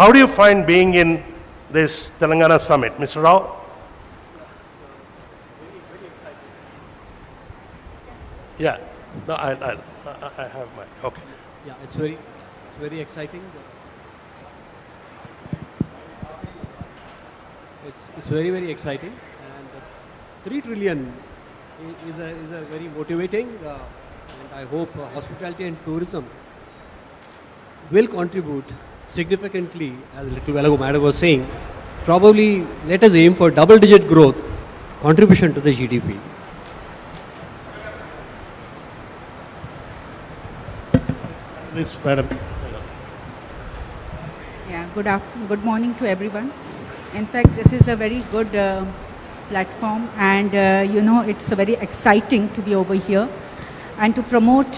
How do you find being in this Telangana summit, Mr. Rao? Yeah, no, I have my, okay. Yeah, it's very exciting. It's very exciting, and 3 trillion is a very motivating, and I hope hospitality and tourism will contribute significantly, as Little Velago Madam was saying. Probably let us aim for double-digit growth contribution to the GDP. This, Madam. Yeah, good morning to everyone. In fact, this is a very good platform, and it's very exciting to be over here and to promote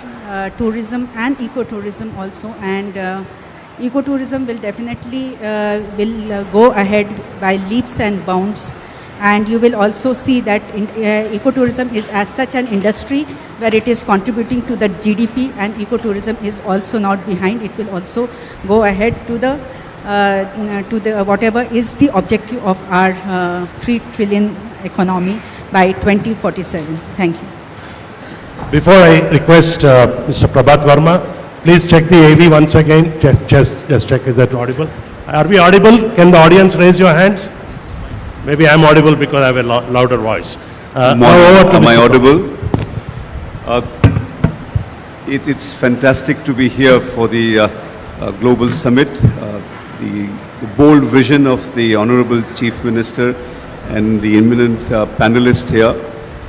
tourism and ecotourism also. And ecotourism will definitely go ahead by leaps and bounds. And you will also see that ecotourism is as such an industry where it is contributing to the GDP, and ecotourism is also not behind. It will also go ahead to the whatever is the objective of our 3 trillion economy by 2047. Thank you. Before I request Mr. Prabhat Verma, please check the AV once again. Just check, is that audible? Are we audible? Can the audience raise your hands? Maybe I'm audible because I have a louder voice. Am I audible? It's fantastic to be here for the Global Summit. The bold vision of the Honorable Chief Minister and the eminent panelists here.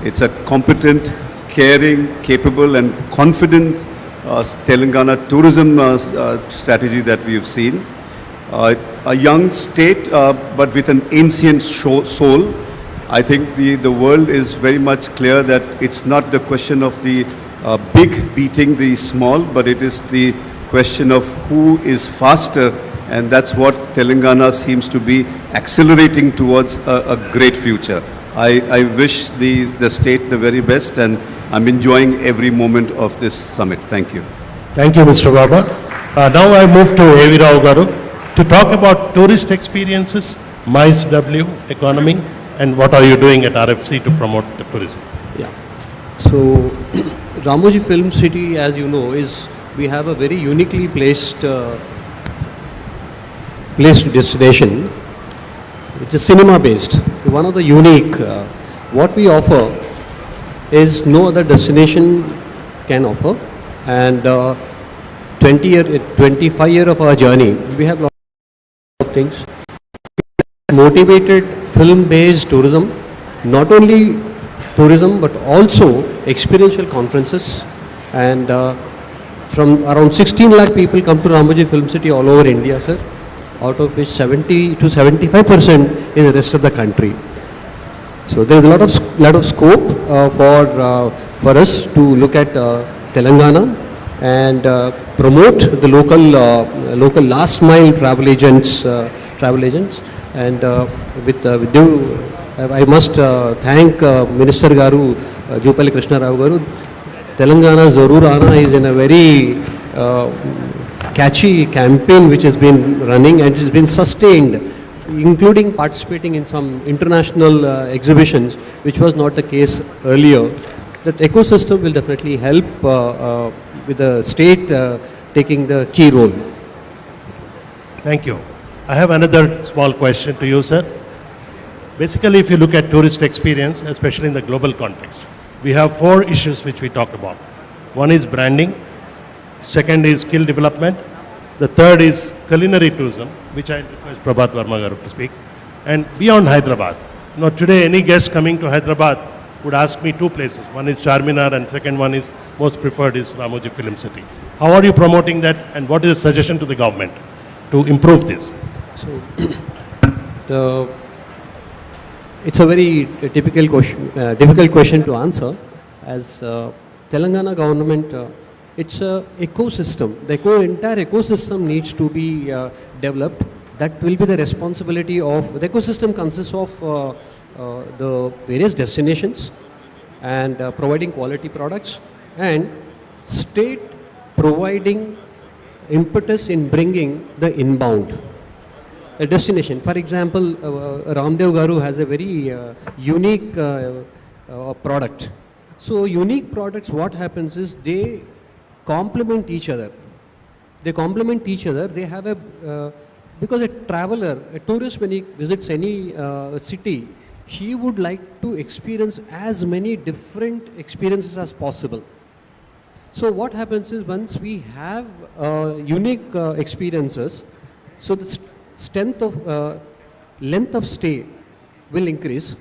It's a competent, caring, capable and confident Telangana tourism strategy that we have seen. A young state, but with an ancient soul. I think the world is very much clear that it's not the question of the big beating the small, but it is the question of who is faster, and that's what Telangana seems to be accelerating towards a great future. I wish the state the very best, and I'm enjoying every moment of this summit. Thank you. Thank you, Mr. Baba. Now I move to A.V. Rao Garu to talk about tourist experiences, MICE-W, economy, and what are you doing at RFC to promote the tourism? Yeah. So, Ramoji Film City, as you know, we have a very uniquely placed destination, which is cinema-based. One of the unique, what we offer is no other destination can offer, and 25 years of our journey, we have lots of things. Motivated film-based tourism, not only tourism but also experiential conferences, and from around 16 lakh people come to Ramoji Film City all over India, sir, out of which 70 to 75% is the rest of the country. So there is a lot of scope for us to look at Telangana and promote the local last mile travel agents, and with you, I must thank Minister Garu, Jupalli Krishna Rao Garu. Telangana Zarur Aana is in a very catchy campaign which has been running and has been sustained, including participating in some international exhibitions, which was not the case earlier. That ecosystem will definitely help with the state taking the key role. Thank you. I have another small question to you, sir. Basically, if you look at tourist experience, especially in the global context, we have 4 issues which we talk about. One is branding, second is skill development, the third is culinary tourism, which I request Prabhat Verma Garu to speak, and beyond Hyderabad. Today any guest coming to Hyderabad would ask me 2 places. One is Charminar and second one is most preferred is Ramoji Film City. How are you promoting that, and what is the suggestion to the government to improve this? So, it's a very difficult question to answer. As Telangana government, it's an ecosystem. The entire ecosystem needs to be developed. That will be the responsibility of the ecosystem. Consists of the various destinations and providing quality products, and state providing impetus in bringing the inbound. a destination. For example, Ramdev Garu has a very unique product. So unique products, what happens is they complement each other. They complement each other. They have a, because a traveler, a tourist, when he visits any city, he would like to experience as many different experiences as possible. So what happens is once we have unique experiences, so the strength of, length of stay will increase.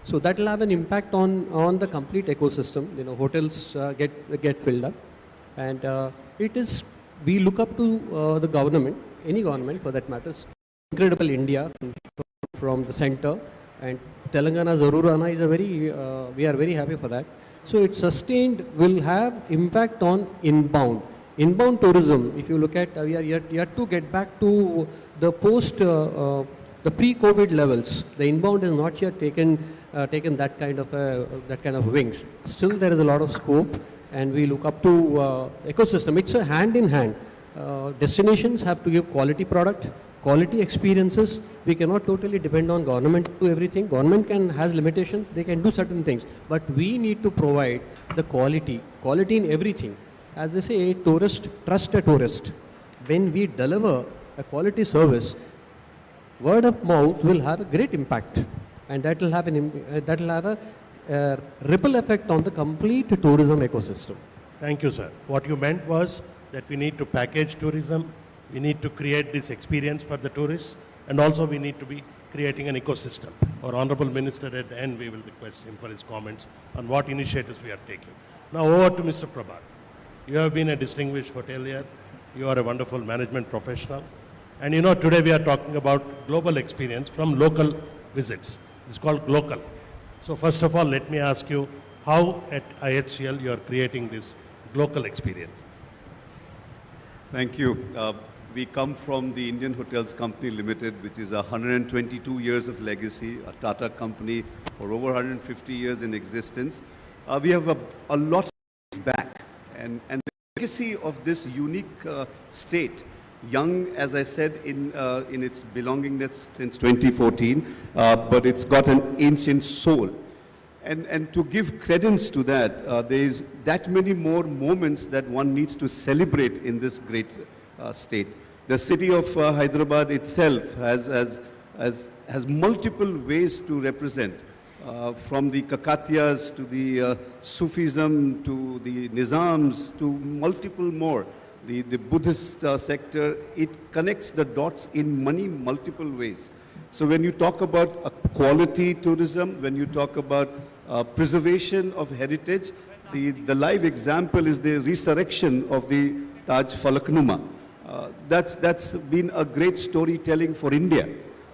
So that will have an impact on the complete ecosystem. You know, hotels get filled up, and it is, we look up to the government, any government for that matter. Incredible India from the center, and Telangana Zarurana is a very, we are very happy for that. So it's sustained, will have impact on inbound. Inbound tourism, if you look at, we are yet to get back to the post, the pre-COVID levels. The inbound has not yet taken that kind of wings. Still there is a lot of scope, and we look up to ecosystem. It's a hand in hand. Destinations have to give quality product, quality experiences. We cannot totally depend on government to do everything. Government has limitations, they can do certain things, but we need to provide the quality in everything. As they say, a tourist, trust a tourist. When we deliver a quality service, word of mouth will have a great impact, and that will have a ripple effect on the complete tourism ecosystem. Thank you, sir. What you meant was that we need to package tourism, we need to create this experience for the tourists, and also we need to be creating an ecosystem. Our Honorable Minister at the end, we will request him for his comments on what initiatives we are taking. Now over to Mr. Prabhat. You have been a distinguished hotelier, you are a wonderful management professional, and you know, today we are talking about global experience from local visits. It's called local. So first of all, let me ask you, how at IHCL you are creating this local experience? Thank you. We come from the Indian Hotels Company Limited, which is 122 years of legacy, a Tata company for over 150 years in existence. We have a lot back, and the legacy of this unique state, young, as I said, in its belongingness since 2014, but it's got an ancient soul. And to give credence to that, there is that many more moments that one needs to celebrate in this great state. The city of Hyderabad itself has multiple ways to represent, from the Kakatiyas to the Sufism to the Nizams to multiple more. The Buddhist sector, it connects the dots in many multiple ways. So when you talk about quality tourism, when you talk about preservation of heritage, the live example is the resurrection of the Taj Falaknuma. That's been a great storytelling for India,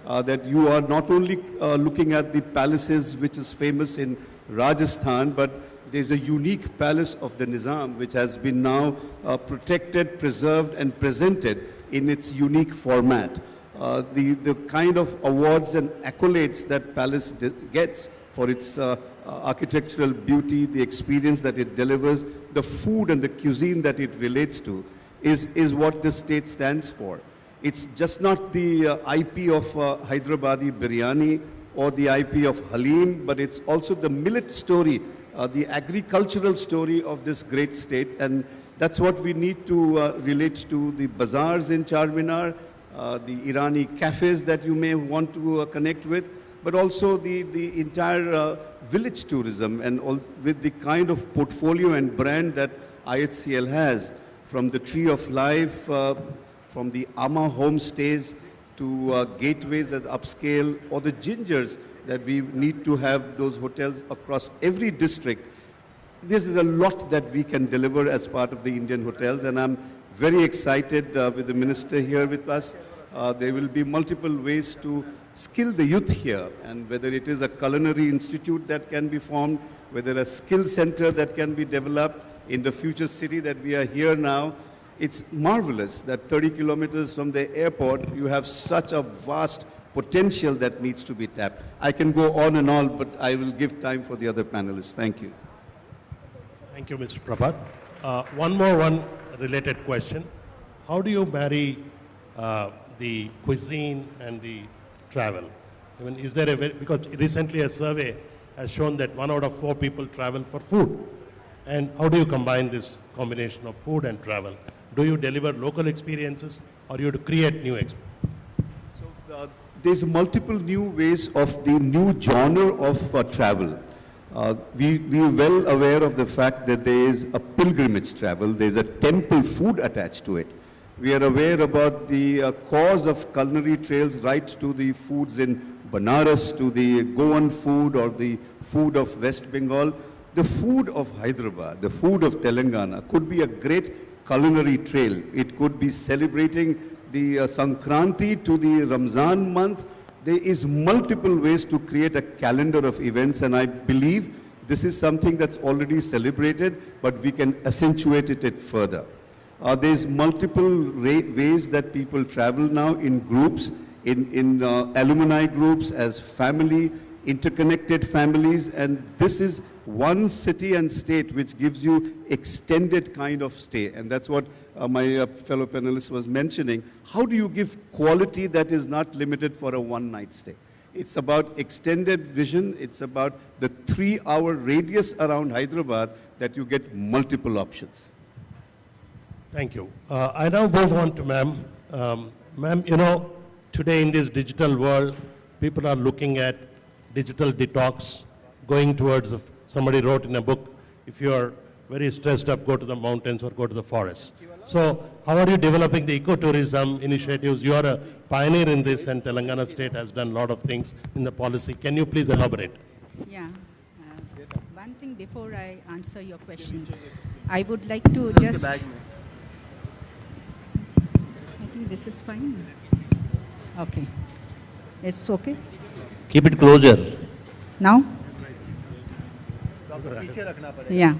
that you are not only looking at the palaces which is famous in Rajasthan, but there's a unique palace of the Nizam which has been now protected, preserved and presented in its unique format. The kind of awards and accolades that palace gets for its architectural beauty, the experience that it delivers, the food and the cuisine that it relates to is what this state stands for. It's just not the IP of Hyderabadi biryani or the IP of Halim, but it's also the millet story, the agricultural story of this great state, and that's what we need to relate to the bazaars in Charminar, the Irani cafes that you may want to connect with, but also the entire village tourism, and with the kind of portfolio and brand that IHCL has, from the Tree of Life, from the Amma homestays to gateways that upscale, or the gingers that we need to have those hotels across every district. This is a lot that we can deliver as part of the Indian hotels, and I'm very excited with the minister here with us. There will be multiple ways to skill the youth here, and whether it is a culinary institute that can be formed, whether a skill center that can be developed in the future city that we are here now. It's marvelous that 30 kilometers from the airport, you have such a vast potential that needs to be tapped. I can go on and on, but I will give time for the other panelists. Thank you. Thank you, Mr. Prabhat. One more related question. How do you marry the cuisine and the travel? I mean, is there a because recently a survey has shown that 1 out of 4 people travel for food. And how do you combine this combination of food and travel? Do you deliver local experiences or you have to create new experiences? There's multiple new ways of the new genre of travel. We are well aware of the fact that there is a pilgrimage travel, there's a temple food attached to it. We are aware about the cause of culinary trails right to the foods in Banaras, to the Goan food or the food of West Bengal. The food of Hyderabad, the food of Telangana could be a great culinary trail. It could be celebrating the Sankranti to the Ramzan month. There is multiple ways to create a calendar of events, and I believe this is something that's already celebrated, but we can accentuate it further. There's multiple ways that people travel now in groups, in alumni groups, as family, interconnected families, and this is one city and state which gives you extended kind of stay. And that's what my fellow panelist was mentioning. How do you give quality that is not limited for a one-night stay? It's about extended vision. It's about the 3-hour radius around Hyderabad that you get multiple options. Thank you. I now move on to ma'am. Ma'am, you know, today in this digital world, people are looking at digital detox, going towards, somebody wrote in a book, if you are very stressed up, go to the mountains or go to the forest. So how are you developing the ecotourism initiatives? You are a pioneer in this, and Telangana state has done a lot of things in the policy. Can you please elaborate? Yeah. One thing before I answer your question, I would like to just... I think this is fine. Okay. It's okay? Keep it closer. Now? Yeah.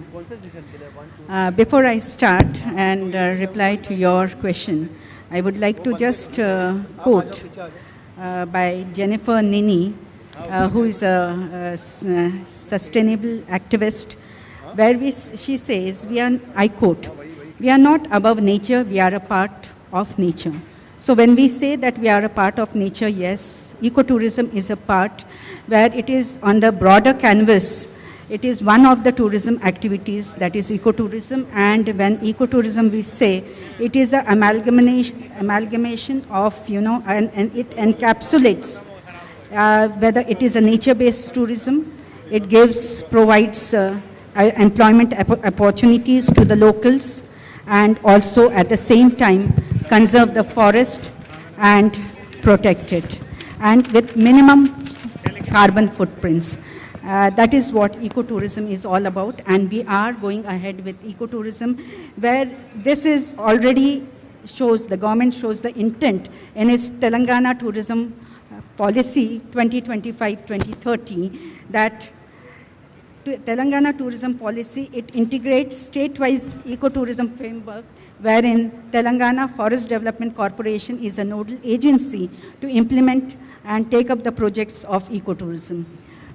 Before I start and reply to your question, I would like to just quote by Jennifer Nini, who is a sustainable activist, where she says, I quote, "We are not above nature, we are a part of nature." So when we say that we are a part of nature, yes, ecotourism is a part where it is on the broader canvas. It is one of the tourism activities, that is ecotourism, and when ecotourism we say, it is an amalgamation of, and it encapsulates whether it is a nature-based tourism, it provides employment opportunities to the locals, and also at the same time conserve the forest and protect it, and with minimum carbon footprints. That is what ecotourism is all about, and we are going ahead with ecotourism, where this is already shows, the government shows the intent in its Telangana tourism policy 2025-2030, that Telangana tourism policy, it integrates state-wise ecotourism framework, wherein Telangana Forest Development Corporation is a nodal agency to implement and take up the projects of ecotourism.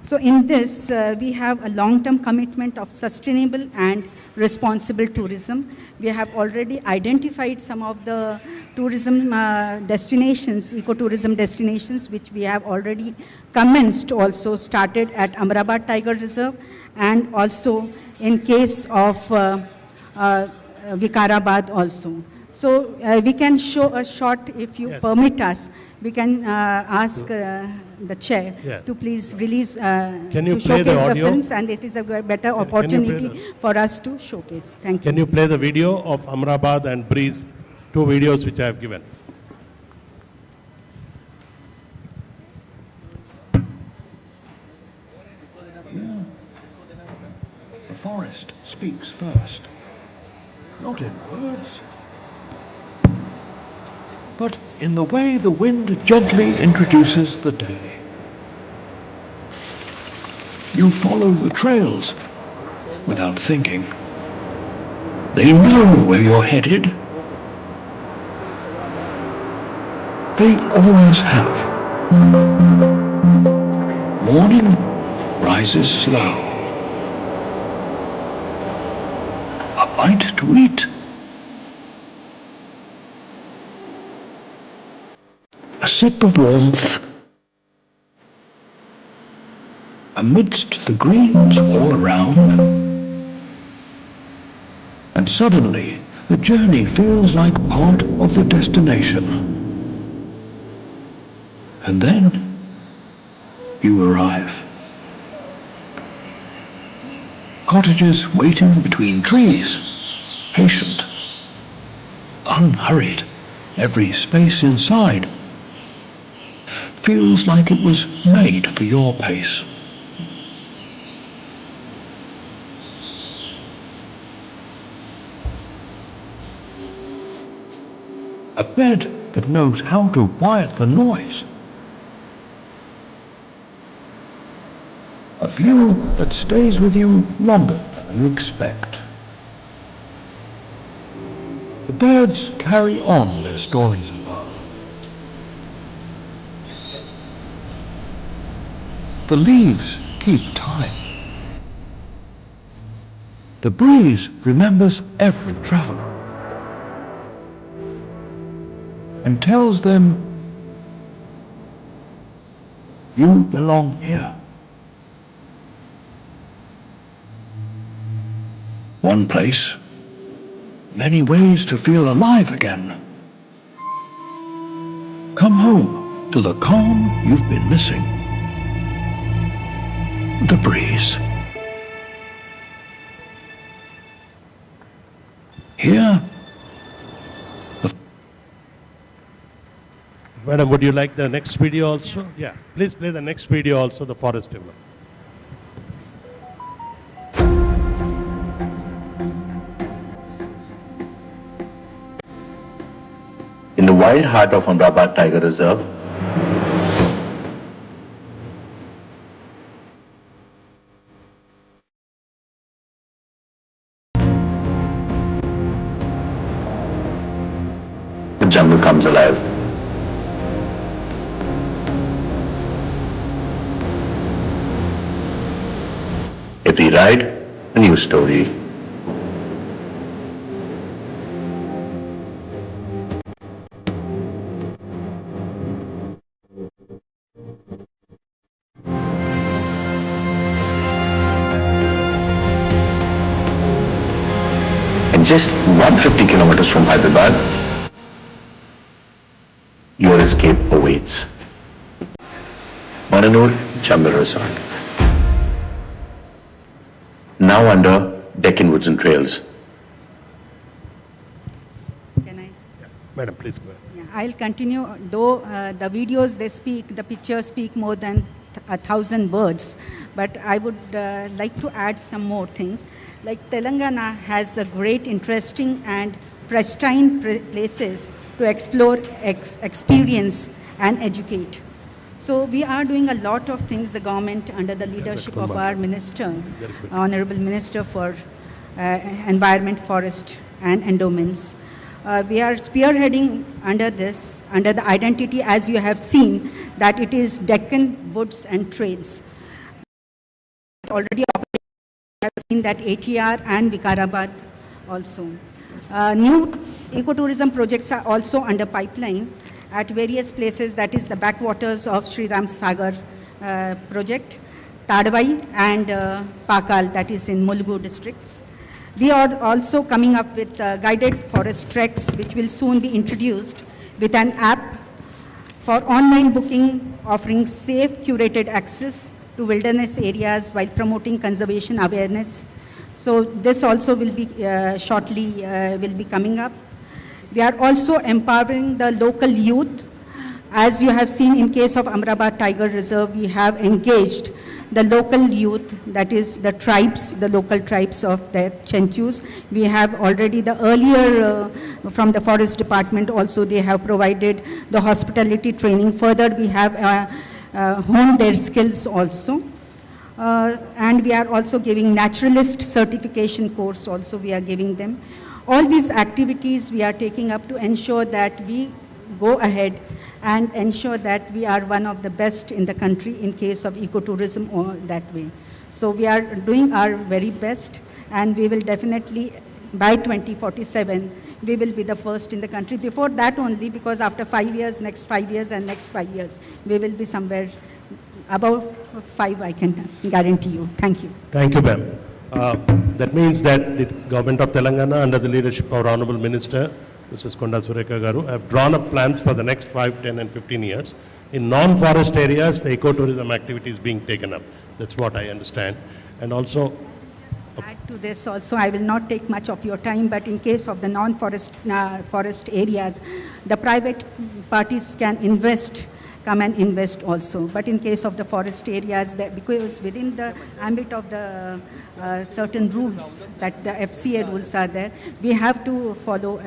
So in this, we have a long-term commitment of sustainable and responsible tourism. We have already identified some of the tourism destinations, ecotourism destinations, which we have already commenced, also started at Amrabad Tiger Reserve, and also in case of Vikarabad also. So we can show a short, if you permit us, we can ask the chair to please release, to showcase the films, and it is a better opportunity for us to showcase. Thank you. Can you play the video of Amrabad and Breeze, 2 videos which I have given? Here, the forest speaks first, not in words, but in the way the wind gently introduces the day. You follow the trails without thinking. They know where you're headed. They always have. Morning rises slow. A bite to eat. a sip of warmth amidst the greens all around, and suddenly the journey feels like part of the destination. And then you arrive. Cottages waiting between trees, patient, unhurried. Every space inside feels like it was made for your pace. A bed that knows how to quiet the noise. A view that stays with you longer than you expect. The birds carry on their stories above. The leaves keep time. The breeze remembers every traveler and tells them, you belong here. One place, many ways to feel alive again. Come home to the calm you've been missing. The breeze. Here, Madam, would you like the next video also? Yeah, please play the next video also, the forest timber. In the wild heart of Hyderabad Tiger Reserve, the jungle comes alive. Every ride, a new story. And just 150 kilometers from Hyderabad, your escape awaits. Mananur Jungle Resort. Now under Deccan Woods and Trails. Can I? Madam, please go ahead. Yeah, I'll continue, though the videos they speak, the pictures speak more than 1,000 words, but I would like to add some more things. Like Telangana has a great, interesting and pristine places to explore, experience and educate. So we are doing a lot of things, the government under the leadership of our minister, Honorable Minister for Environment, Forest and Endowments. We are spearheading under this, under the identity, as you have seen, that it is Deccan Woods and Trails. Already have seen that ATR and Vikarabad also. New ecotourism projects are also under pipeline at various places, that is the backwaters of Sri Ram Sagar project, Tadvai and Pakal, that is in Mulgu districts. We are also coming up with guided forest treks, which will soon be introduced with an app for online booking, offering safe, curated access to wilderness areas while promoting conservation awareness. So this also will be shortly will be coming up. We are also empowering the local youth. As you have seen in case of Amrabad Tiger Reserve, we have engaged the local youth, that is the tribes, the local tribes of the Chenchus. We have already the earlier from the forest department also, they have provided the hospitality training. Further, we have honed their skills also. And we are also giving naturalist certification course also we are giving them. All these activities we are taking up to ensure that we go ahead and ensure that we are one of the best in the country in case of ecotourism or that way. So we are doing our very best, and we will definitely by 2047 we will be the first in the country. Before that only, because after 5 years, next 5 years and next 5 years, we will be somewhere above 5, I can guarantee you. Thank you. Thank you, ma'am. That means that the government of Telangana, under the leadership of our Honorable Minister, Mrs. Konda Sureka Garu, have drawn up plans for the next 5, 10 and 15 years. In non-forest areas, the ecotourism activity is being taken up. That's what I understand. And also, Add to this also, I will not take much of your time, but in case of the non-forest forest areas, the private parties can come and invest also. But in case of the forest areas, because within the ambit of the certain rules that the FCA rules are there, we have to follow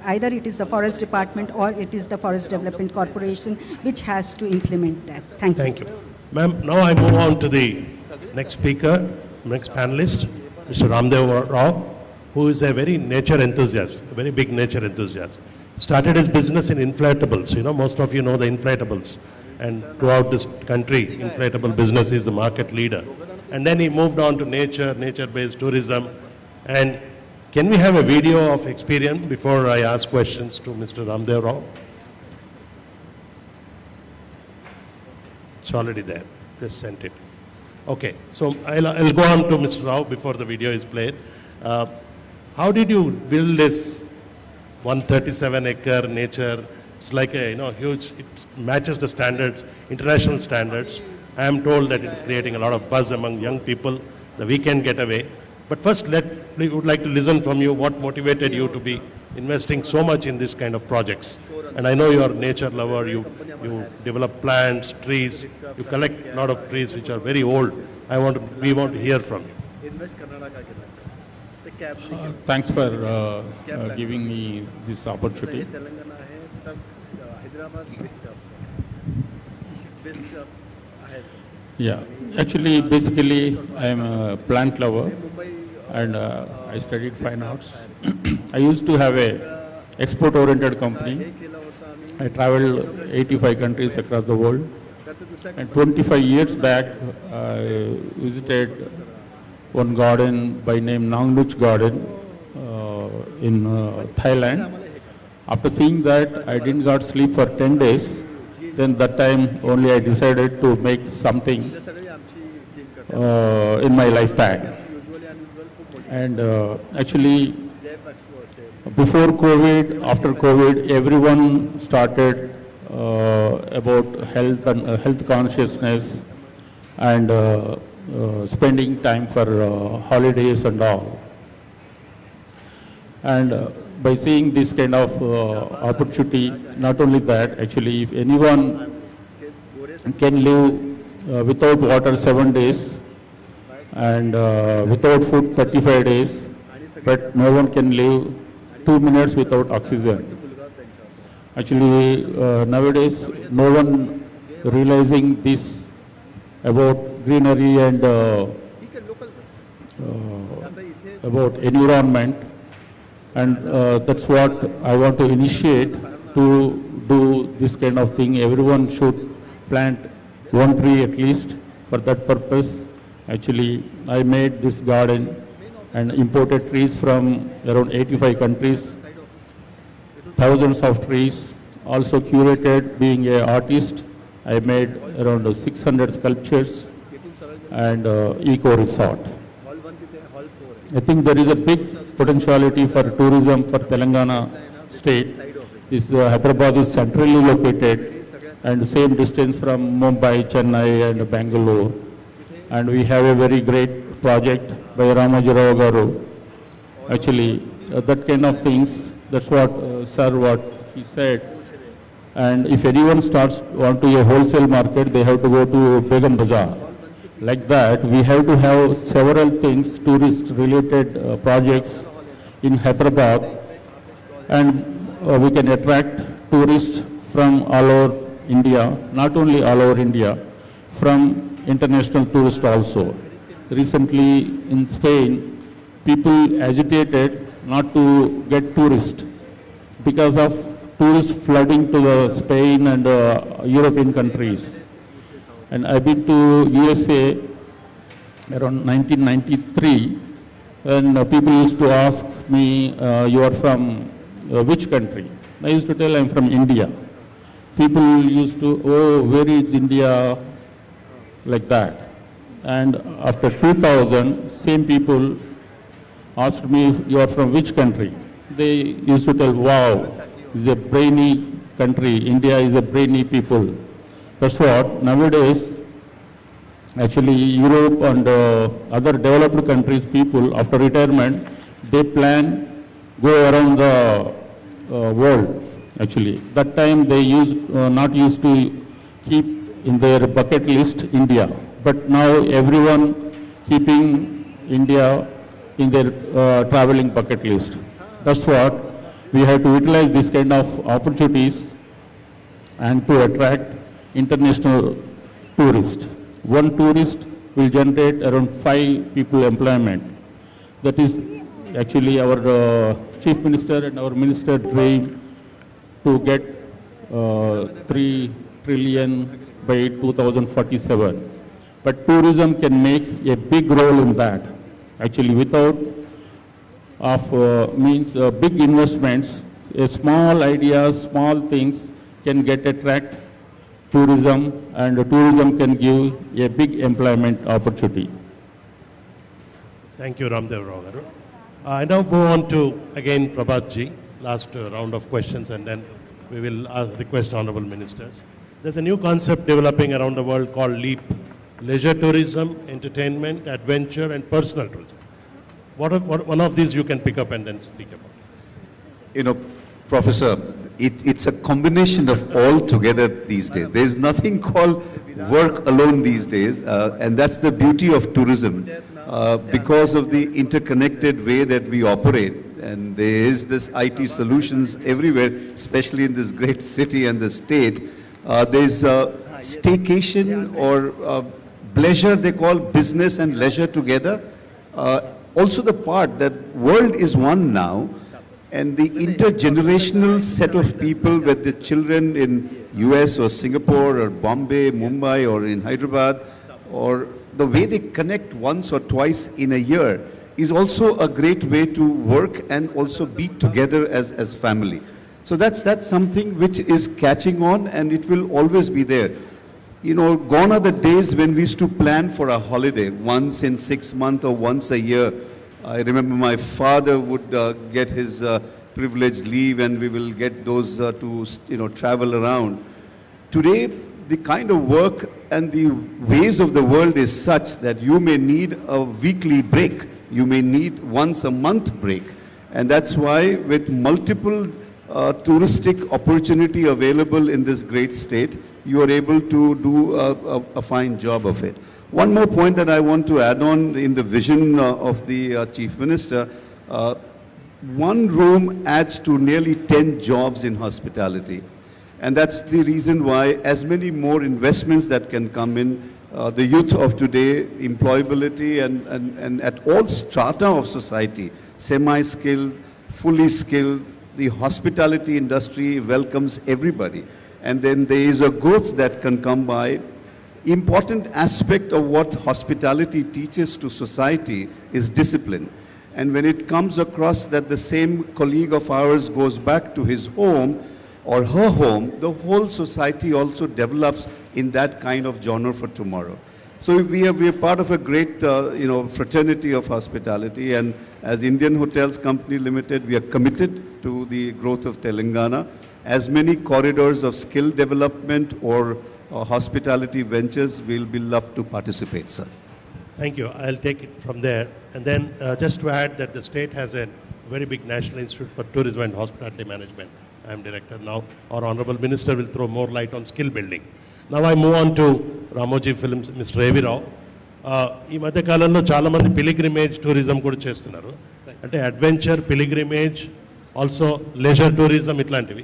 either it is the Forest Department or it is the Forest Development Corporation which has to implement that. Thank you. thank you. Ma'am, now I move on to the next speaker, next panelist, Mr. Ramdev Rao, who is a very nature enthusiast, a very big nature enthusiast. Started his business in inflatables. You know, most of you know the inflatables. And throughout this country, inflatable business is the market leader. And then he moved on to nature-based tourism. And can we have a video of experience before I ask questions to Mr. Ramdev Rao? It's already there. Just sent it. Okay, so I'll go on to Mr. Rao before the video is played. How did you build this 137-acre nature? It's like a huge. It matches the standards, international standards. I am told that it is creating a lot of buzz among young people. The weekend getaway. But first, we would like to listen from you. What motivated you to be investing so much in this kind of projects? And I know you are a nature lover. You develop plants, trees. You collect a lot of trees which are very old. We want to hear from you. Thanks for giving me this opportunity. Yeah, actually, basically, I am a plant lover, and I studied fine arts. I used to have a export-oriented company. I traveled 85 countries across the world. And 25 years back, I visited one garden by name Nangluch Garden in Thailand. After seeing that, I didn't got sleep for 10 days. Then that time only I decided to make something in my lifetime. And actually, before COVID, after COVID, everyone started about health and health consciousness and spending time for holidays and all. And by seeing this kind of opportunity, not only that, actually, if anyone can live without water 7 days and without food 35 days, but no one can live 2 minutes without oxygen. Actually, nowadays, no one realizing this about greenery and about environment, and that's what I want to initiate to do this kind of thing. Everyone should plant one tree at least for that purpose. Actually, I made this garden and imported trees from around 85 countries, thousands of trees. Also curated, being an artist, I made around 600 sculptures and eco resort. I think there is a big potentiality for tourism for Telangana state. This Hyderabad is centrally located and same distance from Mumbai, Chennai and Bangalore. And we have a very great project by Ramajirao Garu. Actually, that kind of things, that's what, sir, what he said. And if anyone want to a wholesale market, they have to go to Begum Bazaar. Like that, we have to have several things, tourist-related projects in Hyderabad, and we can attract tourists from all over India, not only all over India, from international tourists also. Recently in Spain, people agitated not to get tourists because of tourists flooding to the Spain and European countries. And I've been to USA around 1993, and people used to ask me, you are from which country? I used to tell I'm from India. People used to, oh, where is India? Like that. And after 2000, same people asked me, if you are from which country? They used to tell, wow, it's a brainy country. India is a brainy people. That's what nowadays, actually Europe and other developed countries people, after retirement, they plan go around the world. Actually, that time they used not used to keep in their bucket list India, but now everyone keeping India in their traveling bucket list. That's what we have to utilize this kind of opportunities and to attract international tourists. One tourist will generate around 5 people employment. That is actually our Chief Minister and our Minister dream to get 3 trillion by 2047. But tourism can make a big role in that. Actually, without big investments, small ideas, small things can attract tourism, and tourism can give a big employment opportunity. Thank you, Ramdev Rao garu. I now move on to, again, Prabhat ji, last round of questions, and then we will request honorable ministers. There's a new concept developing around the world called LEAP, leisure tourism, entertainment, adventure, and personal tourism. One of these you can pick up and then speak about? You know, Professor, it's a combination of all together these days. There's nothing called work alone these days, and that's the beauty of tourism. Because of the interconnected way that we operate, and there is this IT solutions everywhere, especially in this great city and the state, there's staycation or pleasure, they call business and leisure together. Also the part that world is one now, and the intergenerational set of people with the children in US or Singapore or Bombay, Mumbai or in Hyderabad, or the way they connect once or twice in a year is also a great way to work and also be together as family. So that's something which is catching on, and it will always be there. You know, gone are the days when we used to plan for a holiday once in 6 months or once a year. I remember my father would get his privileged leave, and we will get those to travel around. Today, the kind of work and the ways of the world is such that you may need a weekly break. You may need once a month break. And that's why with multiple touristic opportunity available in this great state, you are able to do a fine job of it. One more point that I want to add on in the vision of the Chief Minister, one room adds to nearly 10 jobs in hospitality. And that's the reason why as many more investments that can come in, the youth of today, employability and at all strata of society, semi-skilled, fully skilled, the hospitality industry welcomes everybody. And then there is a growth that can come by. Important aspect of what hospitality teaches to society is discipline. And when it comes across that the same colleague of ours goes back to his home or her home, the whole society also develops in that kind of genre for tomorrow. So we are part of a great fraternity of hospitality, and as Indian Hotels Company Limited, we are committed to the growth of Telangana. As many corridors of skill development or hospitality ventures, we'll be love to participate, sir. Thank you. I'll take it from there. And then just to add that the state has a very big National Institute for Tourism and Hospitality Management. I'm director now. Our Honorable Minister will throw more light on skill building. Now I move on to Ramoji Films, Mr. Reddy Rao. ఈ మధ్య కాలంలో చాలా మంది pilgrimage tourism కూడా చేస్తున్నారు. అంటే adventure, pilgrimage, also leisure tourism ఇట్లాంటివి.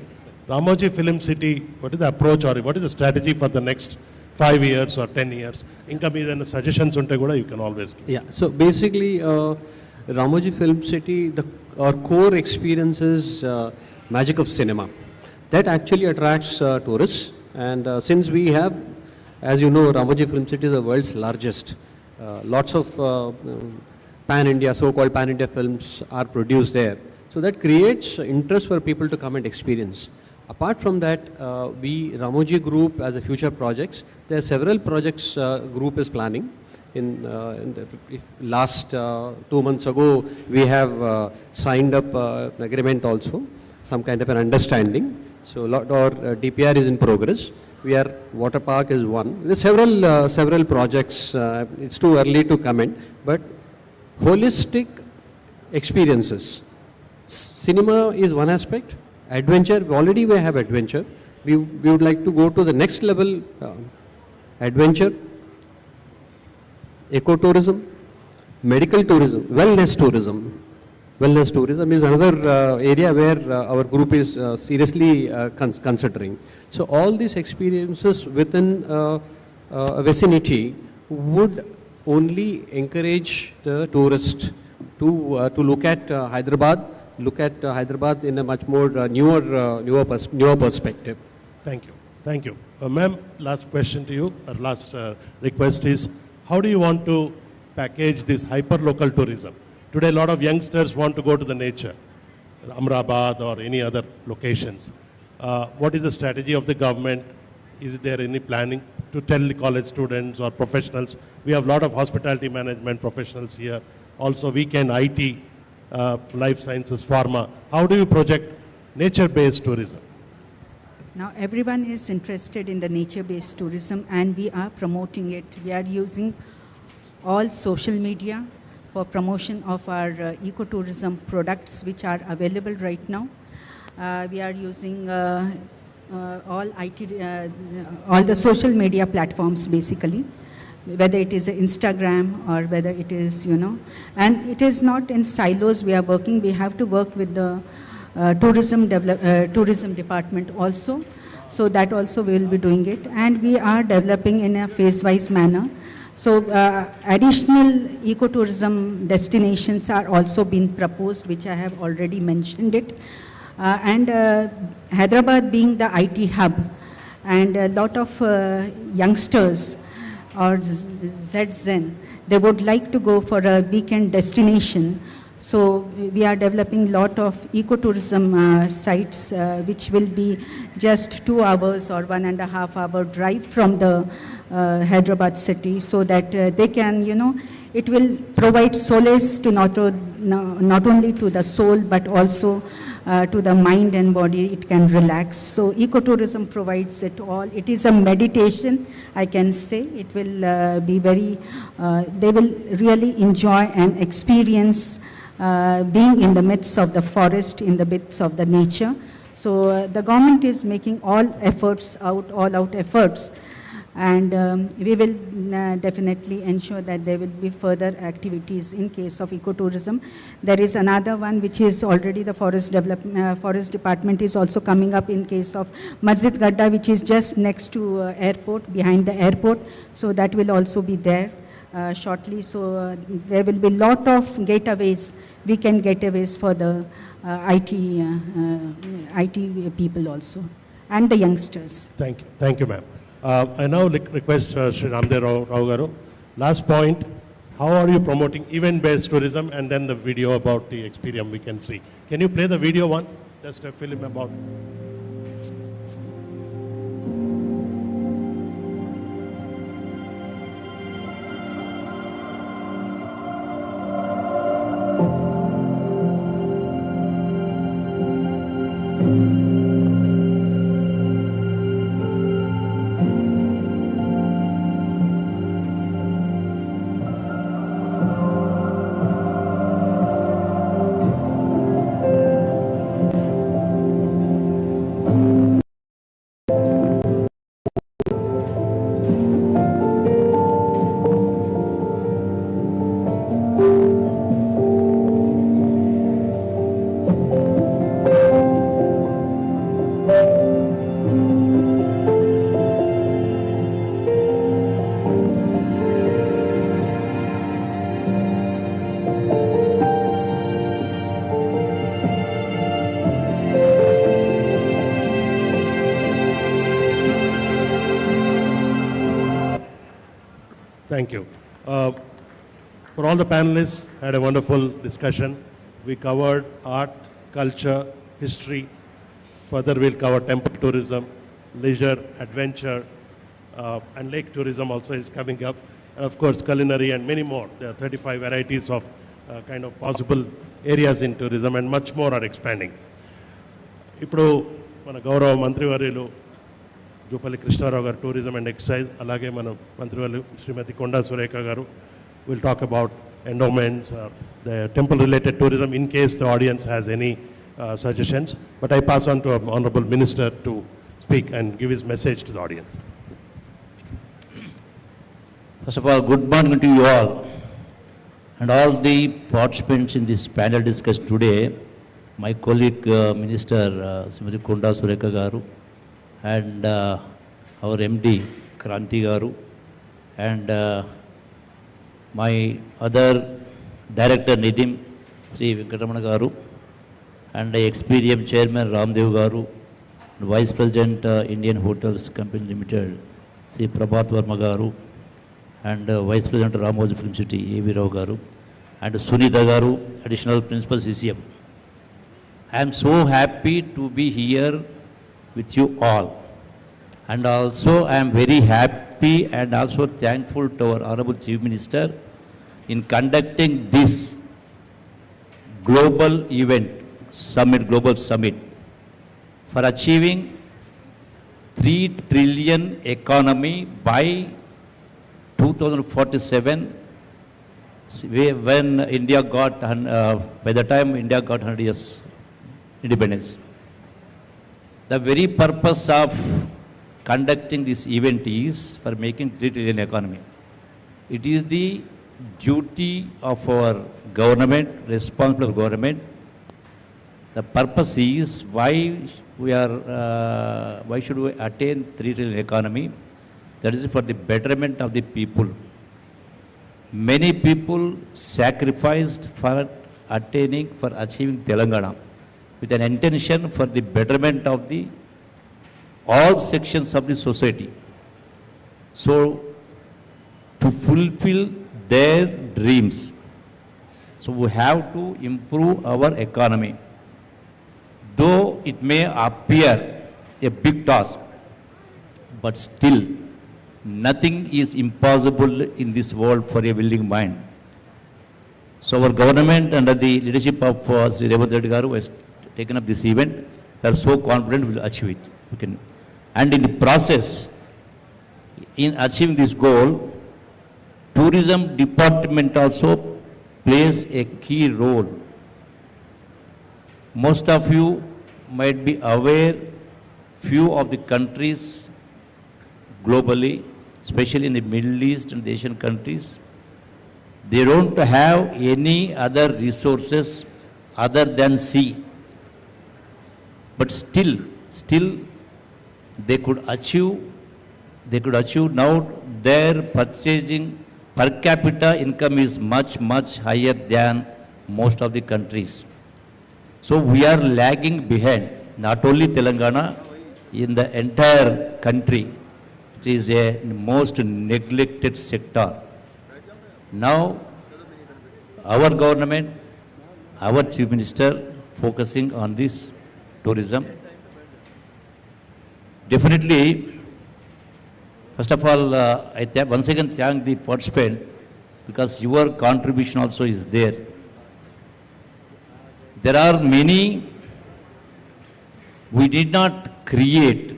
Ramoji Film City, what is the approach or what is the strategy for the next 5 years or 10 years? Inka meedana suggestions unte kuda you can always give. Yeah, so basically Ramoji Film City, our core experience is magic of cinema. That actually attracts tourists, and since we have, as you know, Ramoji Film City is the world's largest. Lots of pan-India, so-called pan-India films are produced there. So that creates interest for people to come and experience. Apart from that, we, Ramoji Group, as a future projects, there are several projects group is planning. In the last 2 months ago, we have signed up an agreement also, some kind of an understanding. So our DPR is in progress. We are, water park is one. There are several projects. It's too early to comment, but holistic experiences. Cinema is one aspect. Adventure, already we have adventure. We would like to go to the next level, adventure, ecotourism, medical tourism, wellness tourism. Wellness tourism is another area where our group is seriously considering. So all these experiences within a vicinity would only encourage the tourist to look at Hyderabad in a much more newer perspective. Thank you. Thank you. Ma'am, last question to you, or last request is, how do you want to package this hyper-local tourism? Today, a lot of youngsters want to go to the nature, Amrabad or any other locations. What is the strategy of the government? Is there any planning to tell the college students or professionals? We have a lot of hospitality management professionals here. Also, weekend IT, life sciences, pharma. How do you project nature-based tourism? Now, everyone is interested in the nature-based tourism, and we are promoting it. We are using all social media for promotion of our ecotourism products, which are available right now. We are using all the social media platforms, basically, whether it is Instagram or whether it is, and it is not in silos we are working. We have to work with the tourism department also. So that also we will be doing it. And we are developing in a phase-wise manner. So additional ecotourism destinations are also being proposed, which I have already mentioned it. And Hyderabad being the IT hub, and a lot of youngsters or ZZen, they would like to go for a weekend destination. So we are developing a lot of ecotourism sites, which will be just 2 hours or 1.5 hour drive from the Hyderabad city, so that they can, it will provide solace to not only to the soul, but also to the mind and body. It can relax. So ecotourism provides it all. It is a meditation, I can say. It will be very, they will really enjoy and experience being in the midst of the forest, in the midst of the nature. So the government is making all out efforts, and we will definitely ensure that there will be further activities in case of ecotourism. There is another one which is already the forest department is also coming up in case of Masjid Gadda, which is just next to airport, behind the airport. So that will also be there shortly. So there will be a lot of getaways, weekend getaways for the IT people also, and the youngsters. Thank you. Thank you, ma'am. I now request Sri Ramdev Rao Garu. Last point, how are you promoting event-based tourism, and then the video about the experience we can see. Can you play the video once? Just a film about. Thank you. For all the panelists, had a wonderful discussion. We covered art, culture, history. Further, we'll cover temple tourism, leisure, adventure, and lake tourism also is coming up. And of course, culinary and many more. There are 35 varieties of kind of possible areas in tourism, and much more are expanding. ఇప్పుడు మన గౌరవ మంత్రివర్యులు జూపల్లి కృష్ణారావు గారు tourism and excise, అలాగే మన మంత్రివర్యులు శ్రీమతి కొండా సురేఖ గారు will talk about endowments or the temple related tourism in case the audience has any suggestions. But I pass on to our Honorable Minister to speak and give his message to the audience. First of all, good morning to you all and all the participants in this panel discussion today. My colleague Minister Srimati Konda Sureka Garu and our MD Kranti Garu and my other Director Nidim Sri Venkatamana Garu and the experienced Chairman Ramdev Garu, Vice President Indian Hotels Company Limited Sri Prabhat Verma Garu and Vice President Ramoji Film City A.V. Rao Garu and Sunita Garu, Additional Principal CCM. I am so happy to be here with you all, and also I am very happy and also thankful to our Honorable Chief Minister in conducting this global event, global summit, for achieving 3 trillion economy by 2047, when India got, by the time India got 100 years independence. The very purpose of conducting this event is for making 3 trillion economy. It is the duty of our government, responsible government. The purpose is why should we attain 3 trillion economy? That is for the betterment of the people. Many people sacrificed for achieving Telangana with an intention for the betterment of the all sections of the society. So, to fulfill their dreams, so we have to improve our economy. Though it may appear a big task, but still nothing is impossible in this world for a willing mind. So our government under the leadership of Sri Reddy Garu has taken up this event. We are so confident we will achieve it. And in the process, in achieving this goal, tourism department also plays a key role. Most of you might be aware, few of the countries globally, especially in the Middle East and the Asian countries, they don't have any other resources other than sea. But still they could achieve now their purchasing per capita income is much higher than most of the countries. So we are lagging behind, not only Telangana, in the entire country. It is a most neglected sector. Now, our government, our Chief Minister focusing on this tourism. Definitely, first of all, I once again thank the participant because your contribution also is there. There are many, we did not create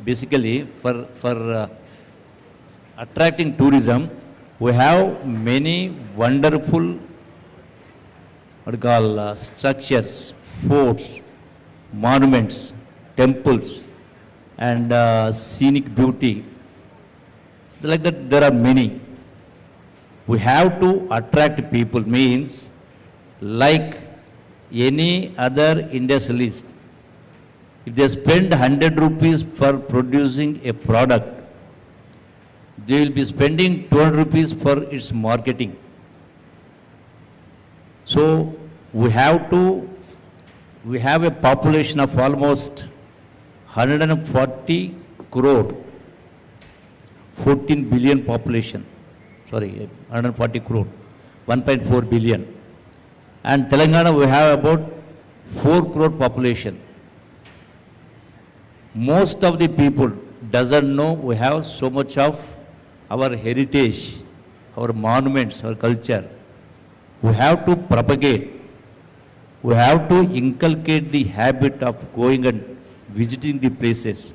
basically for attracting tourism. We have many wonderful structures, forts, monuments, temples, and scenic beauty. So like that, there are many. We have to attract people, means like any other industrialist. If they spend 100 rupees for producing a product, they will be spending 200 rupees for its marketing. So we have a population of almost 140 crore, 14 billion population, 140 crore, 1.4 billion. And Telangana we have about 4 crore population. Most of the people doesn't know we have so much of our heritage, our monuments, our culture. We have to propagate. We have to inculcate the habit of going and visiting the places.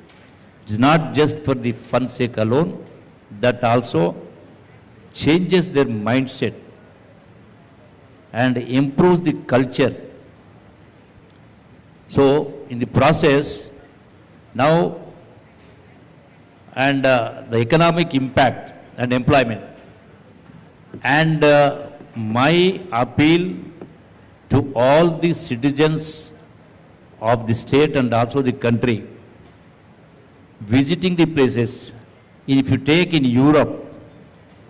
It's not just for the fun sake alone, that also changes their mindset and improves the culture. So, in the process, now, and the economic impact and employment. And my appeal to all the citizens of the state and also the country, visiting the places. If you take in Europe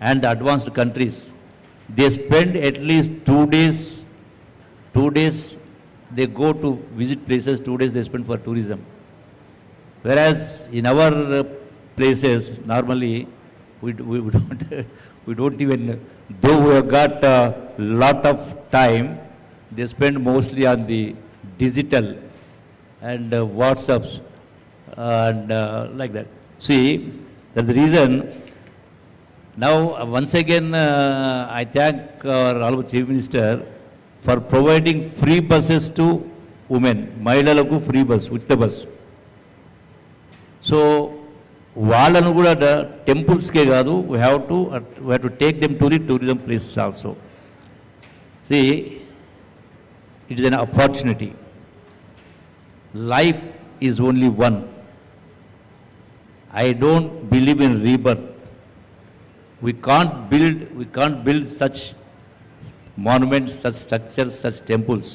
and the advanced countries, they spend at least 2 days, 2 days they go to visit places, 2 days they spend for tourism. Whereas in our places, normally we don't, we don't even, though we have got a lot of time, they spend mostly on the digital and WhatsApps and like that. See, that's the reason. Now, once again, I thank our Honorable Chief Minister for providing free buses to women. Mahilalaku free bus, Uchita bus. So, వాళ్ళను కూడా టెంపుల్స్కే కాదు, we have to take them to the tourism places also. See, it is an opportunity. Life is only one. I don't believe in rebirth. We can't build such monuments, such structures, such temples.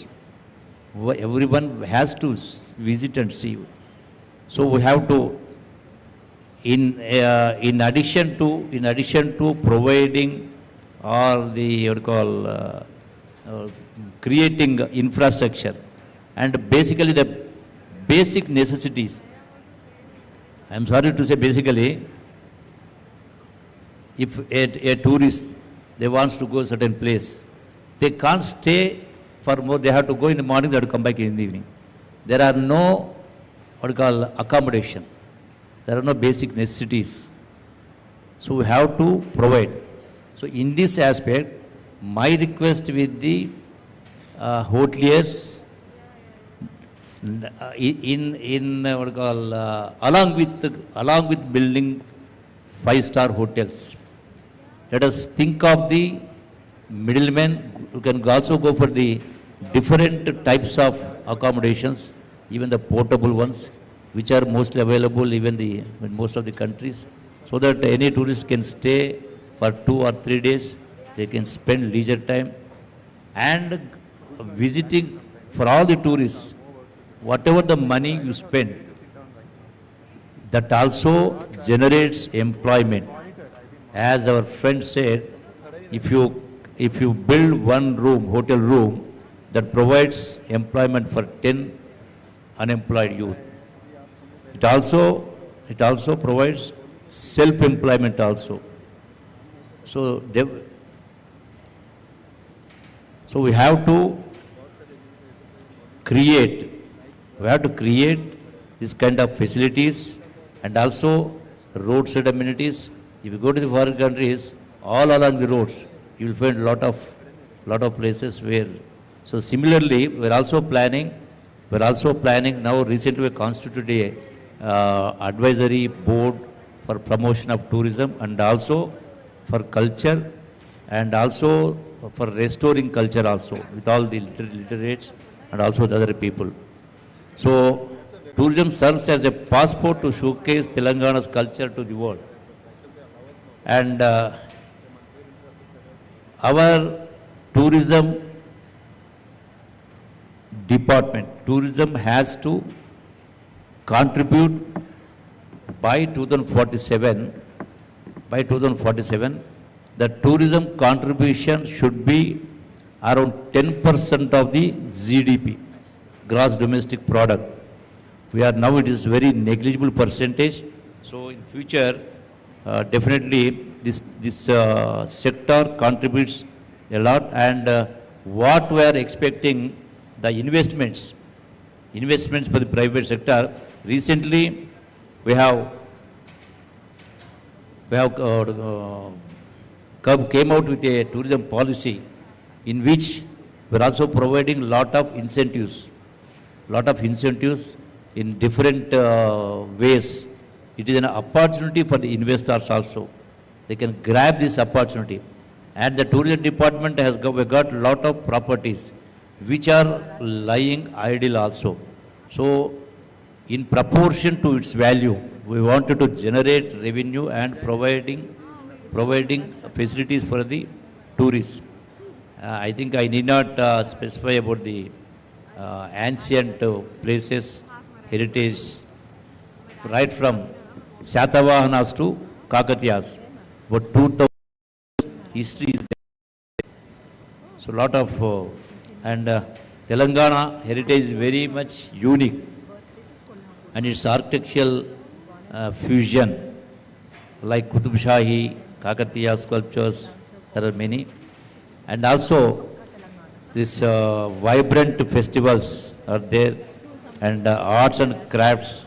Everyone has to visit and see. So we have to, in addition to providing all the creating infrastructure and basically the basic necessities. I am sorry to say, basically, if a tourist, they wants to go a certain place, they can't stay for more. They have to go in the morning, they have to come back in the evening. There are no accommodation. There are no basic necessities. So we have to provide. So in this aspect, my request with the hoteliers, along with building 5-star hotels, let us think of the middlemen. You can also go for the different types of accommodations, even the portable ones, which are mostly available even in most of the countries, so that any tourist can stay for 2 or 3 days. They can spend leisure time and visiting. For all the tourists, whatever the money you spend, that also generates employment. As our friend said, if you build one room, hotel room, that provides employment for 10 unemployed youth. It also provides self-employment also. So we have to create this kind of facilities and also roadside amenities. If you go to the foreign countries, all along the roads, you will find lot of places where. So similarly, we're also planning now. Recently, we constituted a advisory board for promotion of tourism and also for culture and also for restoring culture also with all the literates and also the other people. So tourism serves as a passport to showcase Telangana's culture to the world. And our tourism department, tourism has to contribute by 2047, the tourism contribution should be around 10% of the GDP, gross domestic product. Now it is very negligible percentage. So in future, definitely this sector contributes a lot, and what we are expecting, the investments investments for the private sector. Recently, we have came out with a tourism policy in which we're also providing lot of incentives in different ways. It is an opportunity for the investors also. They can grab this opportunity. And the tourism department has got lot of properties which are lying idle also. So, in proportion to its value, we wanted to generate revenue and providing facilities for the tourists. I think I need not specify about the ancient places, heritage, right from Shatavahanas to Kakatiyas. But 2000 history is there. So lot of, and Telangana heritage is very much unique. And its architectural fusion, like Qutub Shahi, Kakatiya sculptures, there are many. And also, these vibrant festivals are there, and arts and crafts.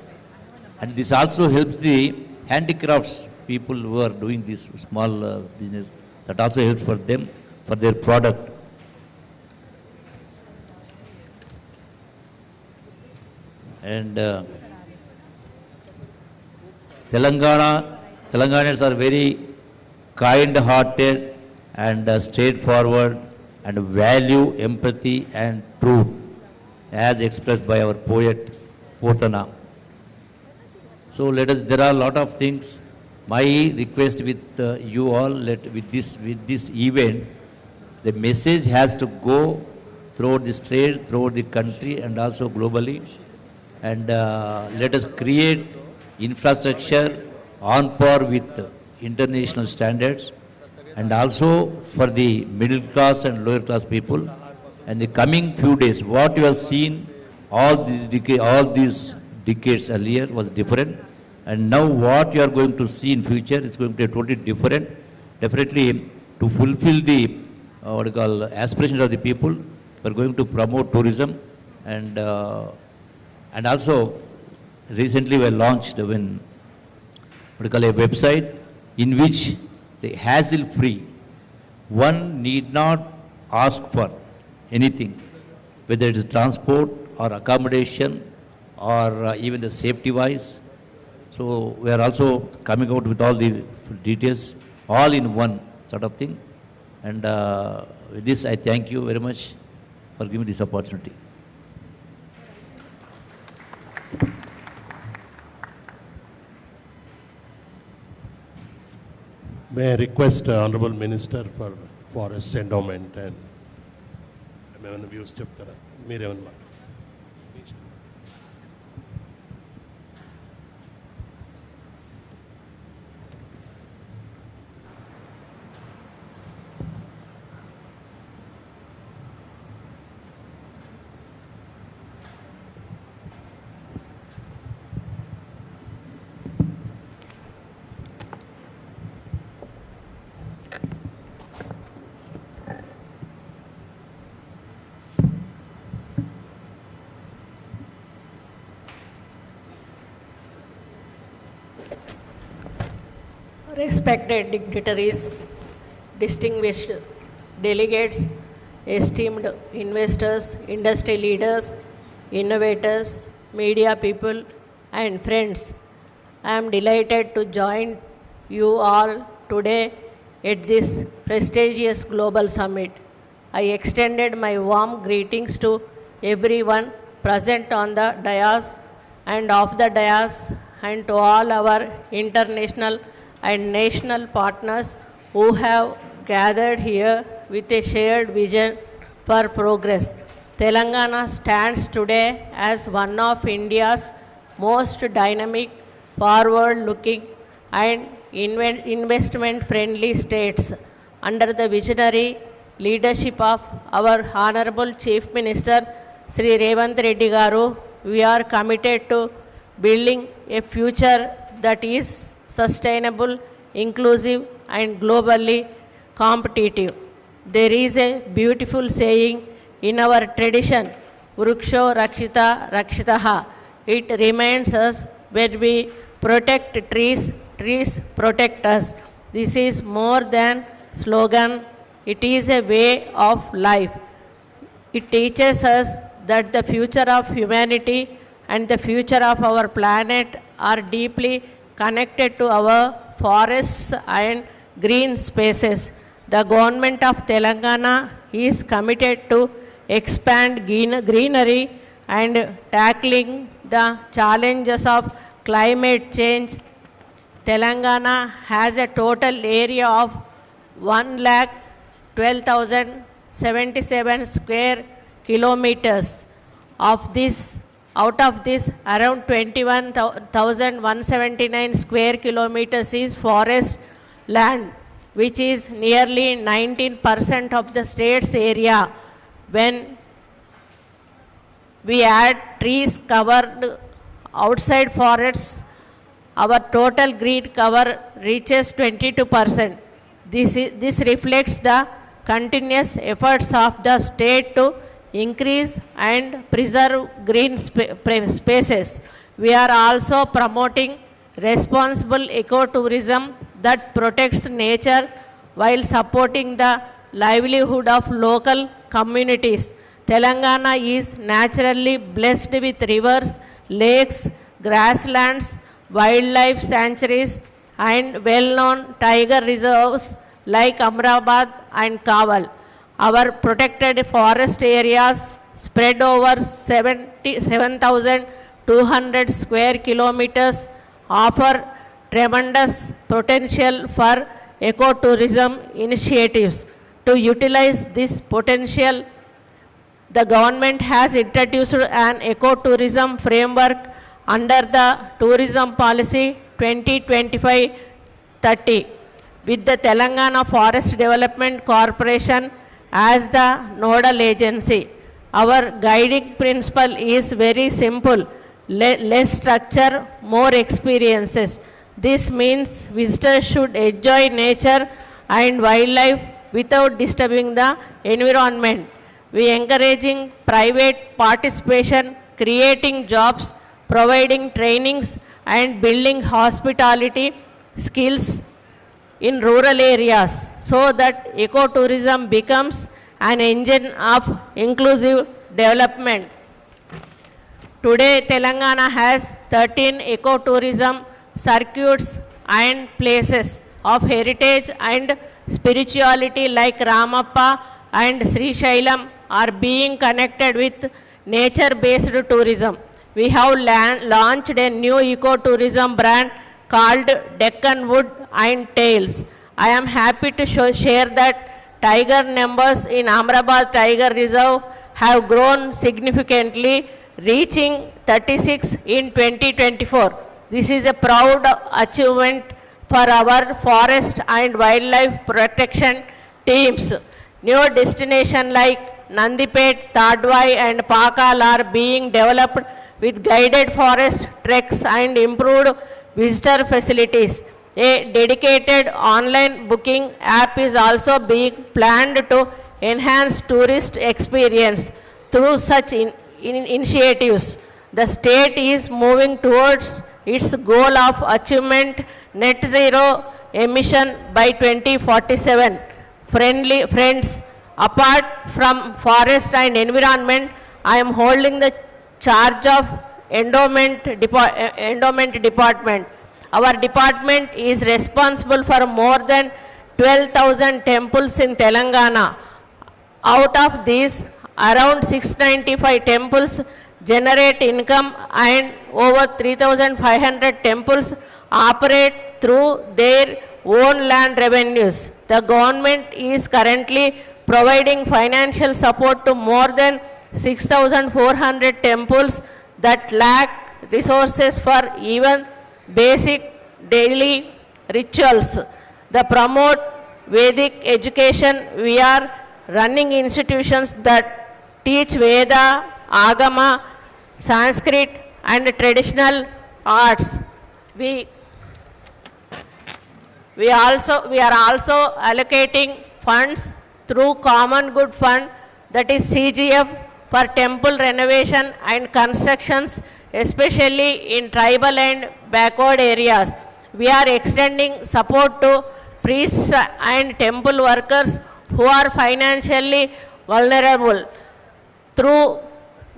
And this also helps the handicrafts people who are doing this small business. That also helps for them, for their product. And Telanganans are very kind-hearted and straightforward and value empathy and truth as expressed by our poet Potana. So there are a lot of things. My request with you all, with this event, the message has to go throughout the state, throughout the country and also globally. And let us create infrastructure on par with international standards, and also for the middle class and lower class people. And the coming few days, what you have seen all these decades earlier was different, and now what you are going to see in future is going to be totally different. Definitely, to fulfill the aspirations of the people, we are going to promote tourism, and also recently we launched a website in which the hassle-free, one need not ask for anything, whether it is transport or accommodation or even the safety-wise. So we are also coming out with all the details, all in one sort of thing. And with this, I thank you very much for giving this opportunity. May I request Honorable Minister for Forest Endowment and ఏమైనా views చెప్తారా మీరేమన్నా Respected dignitaries, distinguished delegates, esteemed investors, industry leaders, innovators, media people, and friends, I am delighted to join you all today at this prestigious global summit. I extended my warm greetings to everyone present on the dais and off the dais, and to all our international and national partners who have gathered here with a shared vision for progress. Telangana stands today as one of India's most dynamic, forward-looking and investment-friendly states. Under the visionary leadership of our Honorable Chief Minister, Sri Reddy Garu, we are committed to building a future that is sustainable, inclusive, and globally competitive. There is a beautiful saying in our tradition, Vruksho Rakshita Rakshitaha. It reminds us when we protect trees, trees protect us. This is more than slogan, it is a way of life. It teaches us that the future of humanity and the future of our planet are deeply connected to our forests and green spaces. The government of Telangana is committed to expand greenery and tackling the challenges of climate change. Telangana has a total area of 1,12,077 square kilometers. Out of this, around 21,179 square kilometers is forest land, which is nearly 19% of the state's area. When we add trees covered outside forests, our total green cover reaches 22%. This reflects the continuous efforts of the state to increase and preserve green spaces. We are also promoting responsible ecotourism that protects nature while supporting the livelihood of local communities. Telangana is naturally blessed with rivers, lakes, grasslands, wildlife sanctuaries, and well-known tiger reserves like Amrabad and Kaval. Our protected forest areas spread over 7,200 square kilometers offer tremendous potential for ecotourism initiatives. To utilize this potential, the government has introduced an ecotourism framework under the Tourism Policy 2025-30 with the Telangana Forest Development Corporation as the nodal agency. Our guiding principle is very simple: less structure, more experiences. This means visitors should enjoy nature and wildlife without disturbing the environment. We are encouraging private participation, creating jobs, providing trainings, and building hospitality skills in rural areas so that ecotourism becomes an engine of inclusive development. Today, Telangana has 13 ecotourism circuits and places of heritage and spirituality like Ramappa and Sri Shailam are being connected with nature-based tourism. We have launched a new ecotourism brand called Deccan Wood and Tales. I am happy to share that tiger numbers in Amrabad Tiger Reserve have grown significantly, reaching 36 in 2024. This is a proud achievement for our forest and wildlife protection teams. New destinations like Nandipet, Tadwai and Pakal are being developed with guided forest treks and improved visitor facilities. A dedicated online booking app is also being planned to enhance tourist experience. Through such initiatives, the state is moving towards its goal of achievement net zero emission by 2047. Friends, apart from forest and environment, I am holding the charge of endowment department. Our department is responsible for more than 12,000 temples in Telangana. Out of these, around 695 temples generate income and over 3,500 temples operate through their own land revenues. The government is currently providing financial support to more than 6,400 temples that lack resources for even basic daily rituals. To promote Vedic education, we are running institutions that teach Veda, Agama, Sanskrit and traditional arts. We are allocating funds through Common Good Fund, that is CGF, for temple renovation and constructions, especially in tribal and backward areas. We are extending support to priests and temple workers who are financially vulnerable. Through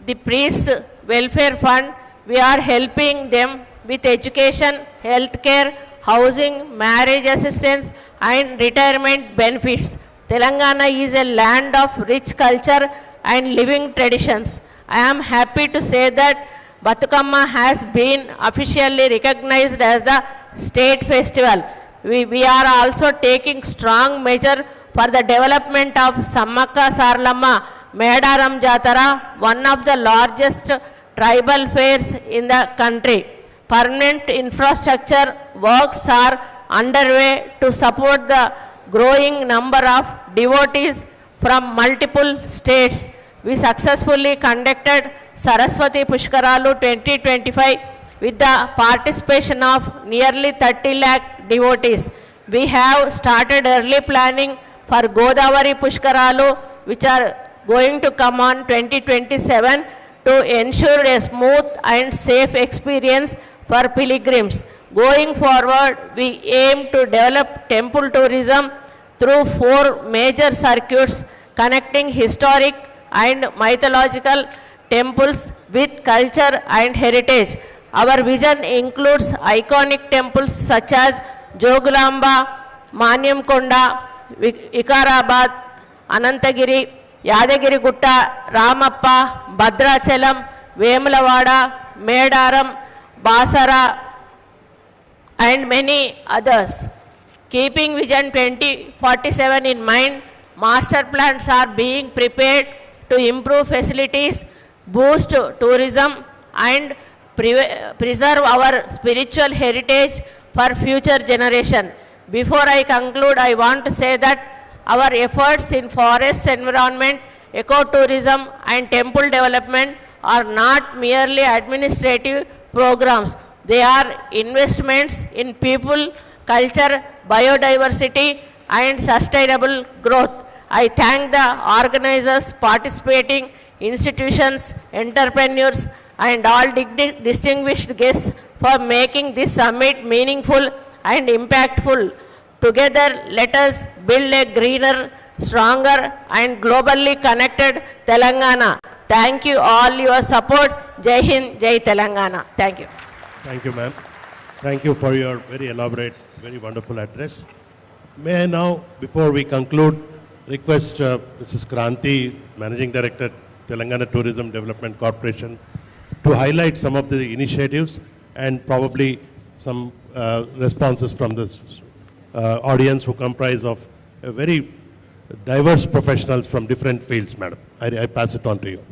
the Priest Welfare Fund, we are helping them with education, healthcare, housing, marriage assistance, and retirement benefits. Telangana is a land of rich culture and living traditions. I am happy to say that Batukamma has been officially recognized as the state festival. We are also taking strong measure for the development of Sammaka Sarlamma Medaram Jatara, one of the largest tribal fairs in the country. Permanent infrastructure works are underway to support the growing number of devotees from multiple states. We successfully conducted Saraswati Pushkaralu 2025 with the participation of nearly 30 lakh devotees. We have started early planning for Godavari Pushkaralu, which are going to come on 2027 to ensure a smooth and safe experience for pilgrims. Going forward, we aim to develop temple tourism through 4 major circuits connecting historic and mythological temples with culture and heritage. Our vision includes iconic temples such as Jogulamba, Manyamkonda, Vikarabad, Anantagiri, Yadagiri Gutta, Ramappa, Bhadrachalam, Vemulavada, Medaram, Basara, and many others. Keeping Vision 2047 in mind, master plans are being prepared to improve facilities, boost tourism, and preserve our spiritual heritage for future generation. Before I conclude, I want to say that our efforts in forest environment, ecotourism, and temple development are not merely administrative programs. They are investments in people, culture, biodiversity, and sustainable growth. I thank the organizers, participating institutions, entrepreneurs, and all distinguished guests for making this summit meaningful and impactful. Together, let us build a greener, stronger, and globally connected Telangana. Thank you all your support. Jai Hind, Jai Telangana. Thank you. Thank you, ma'am. Thank you for your very elaborate, very wonderful address. May I now, before we conclude, request Mrs. Kranti, Managing Director, Telangana Tourism Development Corporation, to highlight some of the initiatives and probably some responses from this audience who comprise of very diverse professionals from different fields, madam. I pass it on to you.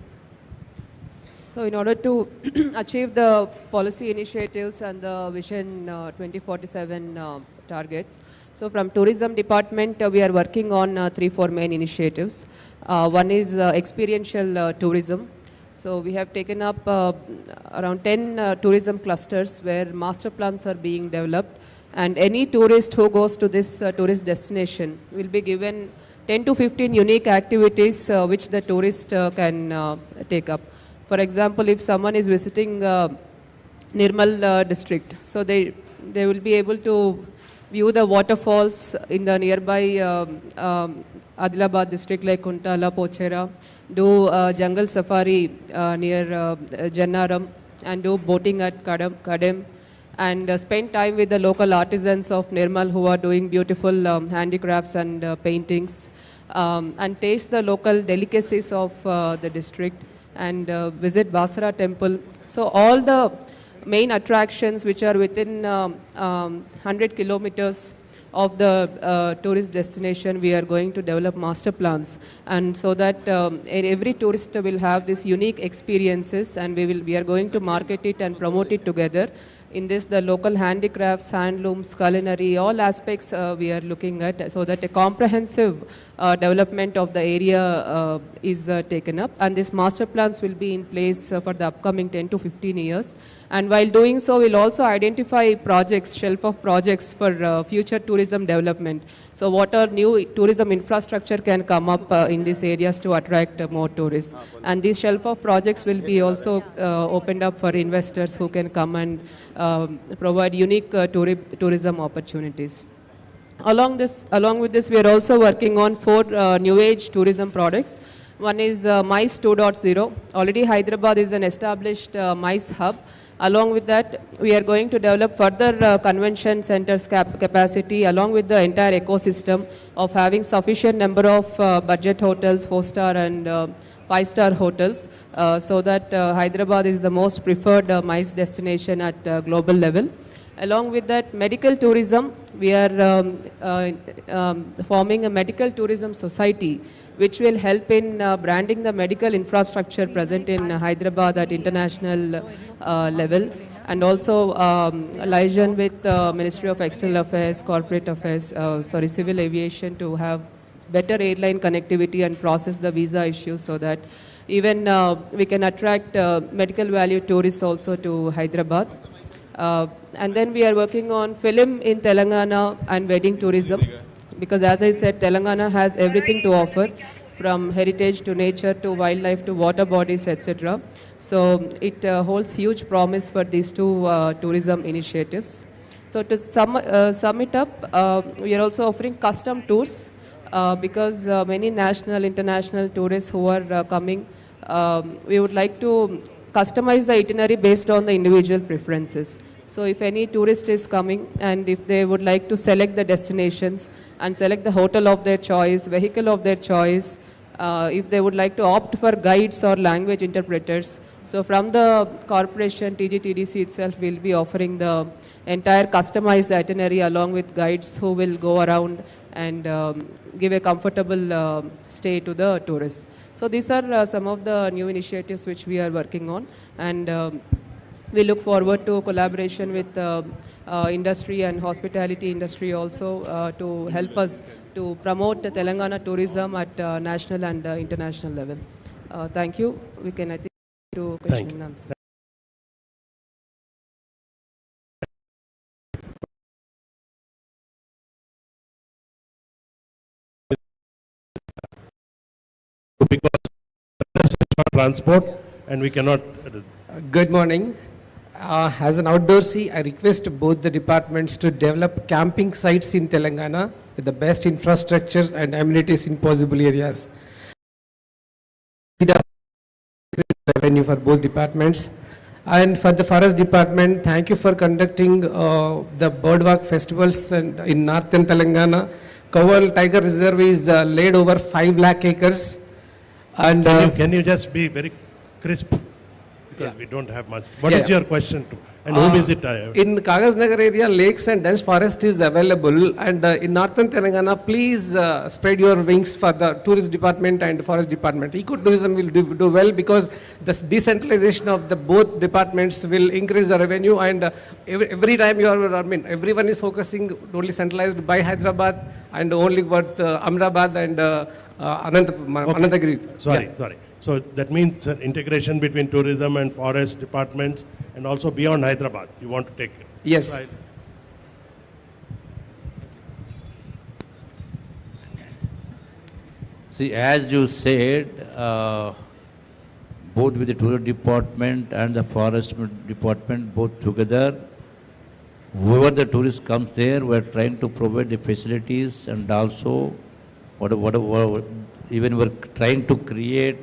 So in order to achieve the policy initiatives and the Vision 2047 targets, so from Tourism Department, we are working on 3-4 main initiatives. One is experiential tourism. So we have taken up around 10 tourism clusters where master plans are being developed, and any tourist who goes to this tourist destination will be given 10 to 15 unique activities which the tourist can take up. For example, if someone is visiting Nirmal district, so they will be able to view the waterfalls in the nearby Adilabad district like Kuntala, Pochera, do jungle safari near Jannaram, and do boating at Kadem, and spend time with the local artisans of Nirmal who are doing beautiful handicrafts and paintings, and taste the local delicacies of the district, and visit Basara temple. So all the main attractions which are within 100 kilometers of the tourist destination, we are going to develop master plans, and so that every tourist will have these unique experiences, and we are going to market it and promote it together. In this, the local handicrafts, handlooms, culinary, all aspects we are looking at, so that a comprehensive development of the area is taken up. And these master plans will be in place for the upcoming 10 to 15 years. And while doing so, we'll also identify projects, shelf of projects for future tourism development. So what are new tourism infrastructure can come up in these areas to attract more tourists. And these shelf of projects will be also opened up for investors who can come and provide unique tourism opportunities. Along with this, we are also working on 4 new age tourism products. One is MICE 2.0. Already Hyderabad is an established MICE hub. Along with that, we are going to develop further convention centers capacity along with the entire ecosystem of having sufficient number of budget hotels, 4-star and 5-star hotels, so that Hyderabad is the most preferred MICE destination at global level. Along with that, medical tourism, we are forming a medical tourism society which will help in branding the medical infrastructure present in Hyderabad at international level, and also liaison with Ministry of External Affairs, Corporate Affairs, Civil Aviation, to have better airline connectivity and process the visa issues so that even we can attract medical value tourists also to Hyderabad. And then we are working on film in Telangana and wedding tourism, because as I said, Telangana has everything to offer, from heritage to nature to wildlife to water bodies, etc. So it holds huge promise for these 2 tourism initiatives. So to sum it up, we are also offering custom tours because many national, international tourists who are coming, we would like to customize the itinerary based on the individual preferences. So if any tourist is coming and if they would like to select the destinations and select the hotel of their choice, vehicle of their choice, if they would like to opt for guides or language interpreters, so from the corporation, TGTDC itself will be offering the entire customized itinerary along with guides who will go around and give a comfortable stay to the tourists. So these are some of the new initiatives which we are working on, and we look forward to collaboration with industry and hospitality industry also to help us to promote Telangana tourism at national and international level. Thank you. We can, I think, do question and answer. Because transport and we cannot. Good morning. As an outdoorsy, I request both the departments to develop camping sites in Telangana with the best infrastructure and amenities in possible areas. Revenue for both departments. And for the forest department, thank you for conducting the birdwalk festivals in northern Telangana. Koval Tiger Reserve is laid over 5 lakh acres. And can you just be very crisp? Because we don't have much. What is your question to? And whom is it? In Kagas Nagar area, lakes and dense forest is available. And in northern Telangana, please spread your wings for the tourist department and forest department. Ecotourism will do well because the decentralization of the both departments will increase the revenue. And every time everyone is focusing only centralized by Hyderabad and only what Ahmedabad and Anantagiri. Sorry. So that means integration between tourism and forest departments and also beyond Hyderabad. You want to take it? Yes. Right. See, as you said, both with the tourism department and the forest department, both together, whoever the tourist comes there, we are trying to provide the facilities, and also even we're trying to create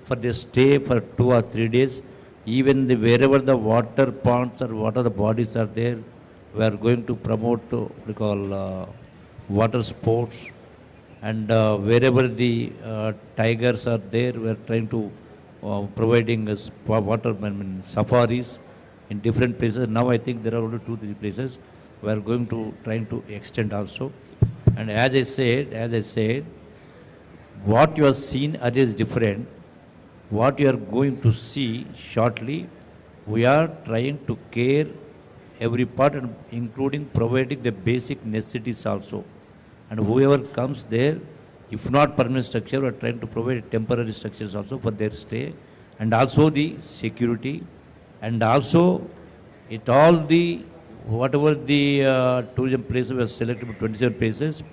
for the stay for 2 or 3 days, even wherever the water ponds or water the bodies are there, we are going to promote what we call water sports, and wherever the tigers are there, we are trying to providing water safaris in different places. Now I think there are only 2-3 places. We are going to trying to extend also, and as I said, what you have seen is different. What you are going to see shortly, we are trying to care every part, and including providing the basic necessities also. And whoever comes there, if not permanent structure, we are trying to provide temporary structures also for their stay, and also the security, and also It all the, whatever the tourism places were selected, 27 places,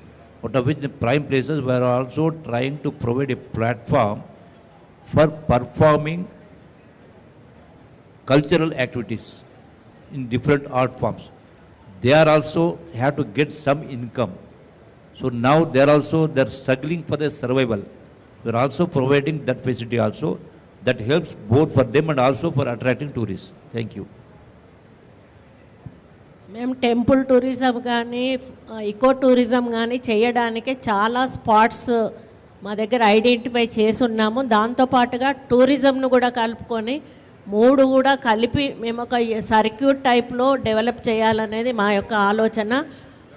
out of which the prime places were also trying to provide a platform for performing cultural activities in different art forms. They are also have to get some income. So now they're struggling for their survival. We're also providing that facility also that helps both for them and also for attracting tourists. Thank you. మేము temple tourism కానీ ఇకో tourism కానీ చేయడానికి చాలా spots మా దగ్గర identify చేసి ఉన్నాము. దాంతోపాటుగా టూరిజంను కూడా కలుపుకొని మూడు కూడా కలిపి మేము ఒక సర్క్యూట్ టైప్లో డెవలప్ చేయాలనేది మా యొక్క ఆలోచన.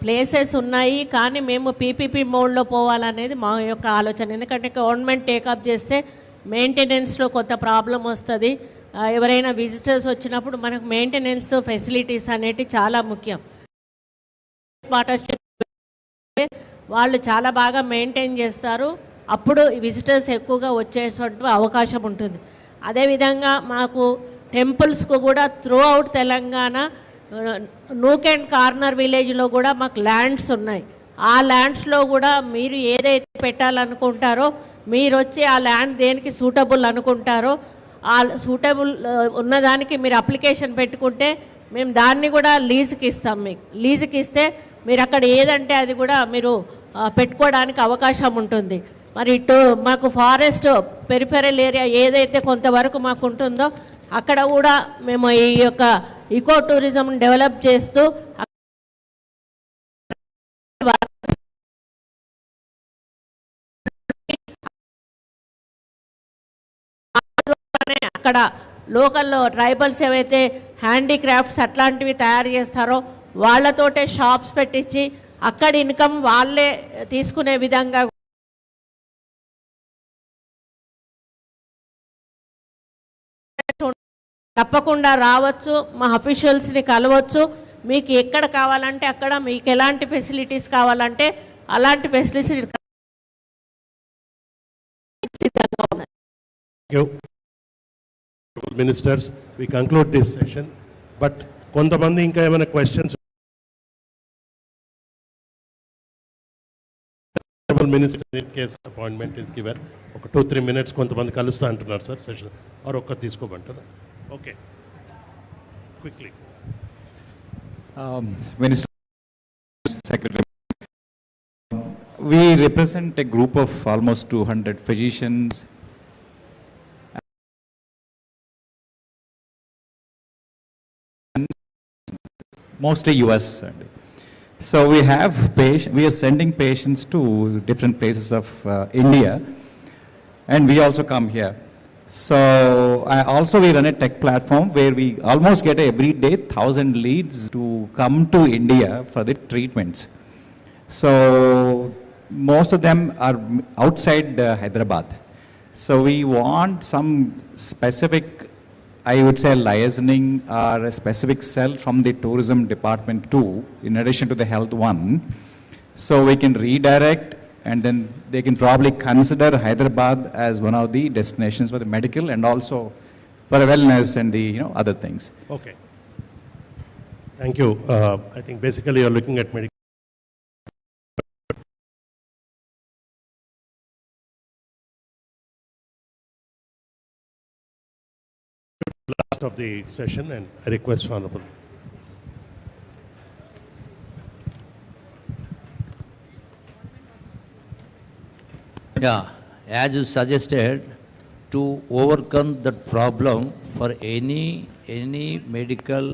ప్లేసెస్ ఉన్నాయి కానీ మేము పీపీపీ మోడ్లో పోవాలనేది మా యొక్క ఆలోచన. ఎందుకంటే గవర్నమెంట్ టేకప్ చేస్తే మెయింటెనెన్స్లో కొంత ప్రాబ్లం వస్తుంది. ఎవరైనా విజిటర్స్ వచ్చినప్పుడు మనకు మెయింటెనెన్స్ ఫెసిలిటీస్ అనేటివి చాలా ముఖ్యం. వాళ్ళు చాలా బాగా మెయింటైన్ చేస్తారు, అప్పుడు విజిటర్స్ ఎక్కువగా వచ్చేటువంటి అవకాశం ఉంటుంది. అదేవిధంగా మాకు టెంపుల్స్కు కూడా through out Telangana nook and corner విలేజ్లో కూడా మాకు ల్యాండ్స్ ఉన్నాయి. ఆ ల్యాండ్స్లో కూడా మీరు ఏదైతే పెట్టాలనుకుంటారో మీరు వచ్చి ఆ ల్యాండ్ దేనికి సూటబుల్ అనుకుంటారో ఆ సూటబుల్ ఉన్నదానికి మీరు అప్లికేషన్ పెట్టుకుంటే మేము దాన్ని కూడా లీజుకి ఇస్తాం. మీకు లీజుకి ఇస్తే మీరు అక్కడ ఏదంటే అది కూడా మీరు పెట్టుకోవడానికి అవకాశం ఉంటుంది. మరి ఇటు మాకు ఫారెస్ట్ పెరిఫెరల్ ఏరియా ఏదైతే కొంతవరకు మాకు ఉంటుందో అక్కడ కూడా మేము ఈ యొక్క ఇకో టూరిజం డెవలప్ చేస్తూ అక్కడ లోకల్లో ట్రైబల్స్ ఏవైతే హ్యాండీక్రాఫ్ట్స్ అట్లాంటివి తయారు చేస్తారో వాళ్ళతోటే షాప్స్ పెట్టించి అక్కడ ఇన్కమ్ వాళ్ళే తీసుకునే విధంగా తప్పకుండా రావచ్చు. మా అఫీషియల్స్ని కలవచ్చు. మీకు ఎక్కడ కావాలంటే అక్కడ మీకు ఎలాంటి ఫెసిలిటీస్ కావాలంటే అలాంటి ఫెసిలిటీస్ సిద్ధంగా ఉన్నాయి. Ministers, we conclude this session, but కొంతమంది ఇంకా ఏమైనా questions minister in case appointment is given ఒక 2-3 minutes కొంతమంది కలుస్తా అంటున్నారు సార్ సెషన్ ఆర్ ఒక్క తీసుకోమంటారా? Okay quickly. Minister Secretary, we represent a group of almost 200 physicians, mostly US. So we are sending patients to different places of India, and we also come here. So we run a tech platform where we almost get every day 1,000 leads to come to India for the treatments. So most of them are outside Hyderabad. So we want some specific, I would say, liaising or a specific cell from the tourism department too, in addition to the health one. So we can redirect, and then they can probably consider Hyderabad as one of the destinations for the medical and also for wellness and the other things. Okay. Thank you. I think basically you're looking at medical. Last of the session, and I request Honorable. Yeah, as you suggested, to overcome that problem for any medical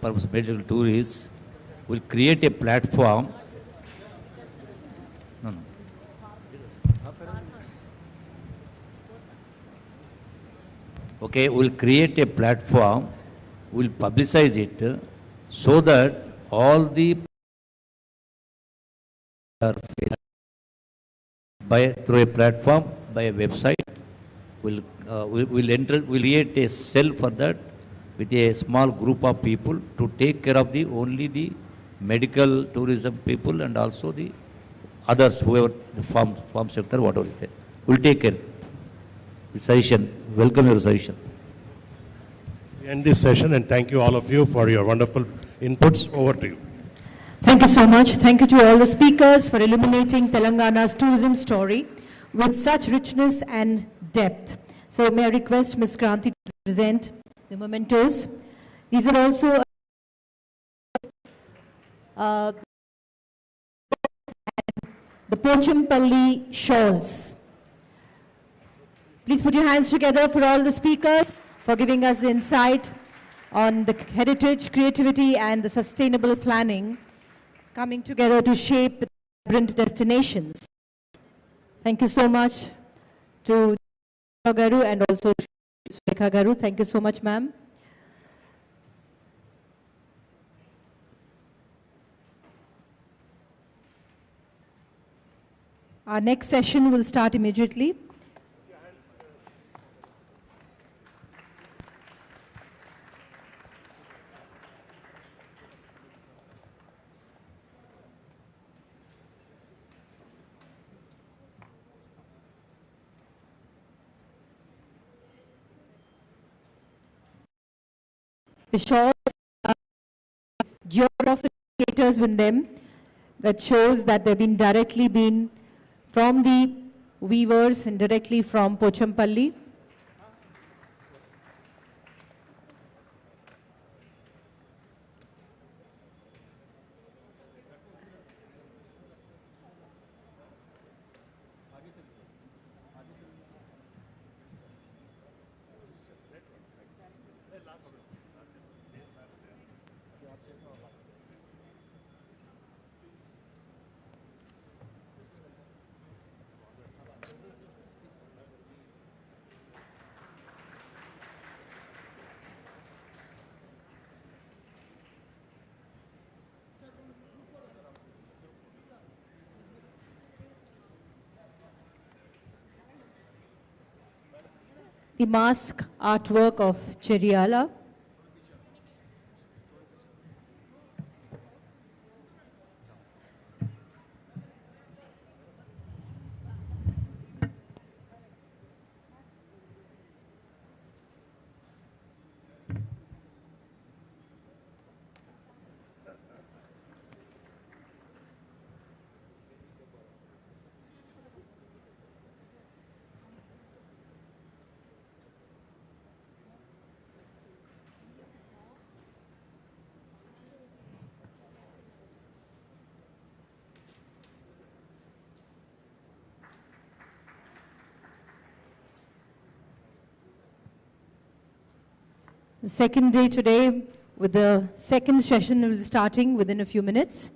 purpose, medical tourists, will create a platform. Okay, we'll create a platform, we'll publicize it so that all the through a platform, by a website, we'll create a cell for that with a small group of people to take care of only the medical tourism people and also the others, whoever the farm sector, whatever is there. We'll take care. The suggestion, welcome your suggestion. We end this session and thank you all of you for your wonderful inputs. Over to you. Thank you so much. Thank you to all the speakers for illuminating Telangana's tourism story with such richness and depth. So may I request Ms. Kranti to present the mementos. These are also the Pochampalli shawls. Please put your hands together for all the speakers for giving us the insight on the heritage, creativity and the sustainable planning coming together to shape vibrant destinations. Thank you so much to Garu and also Rekha Garu. Thank you so much, ma'am. Our next session will start immediately. The shawls are geographic indicators with them that shows that they've been directly from the weavers and directly from Pochampalli. The mask artwork of Cheriala. The second day today, with the second session will be starting within a few minutes.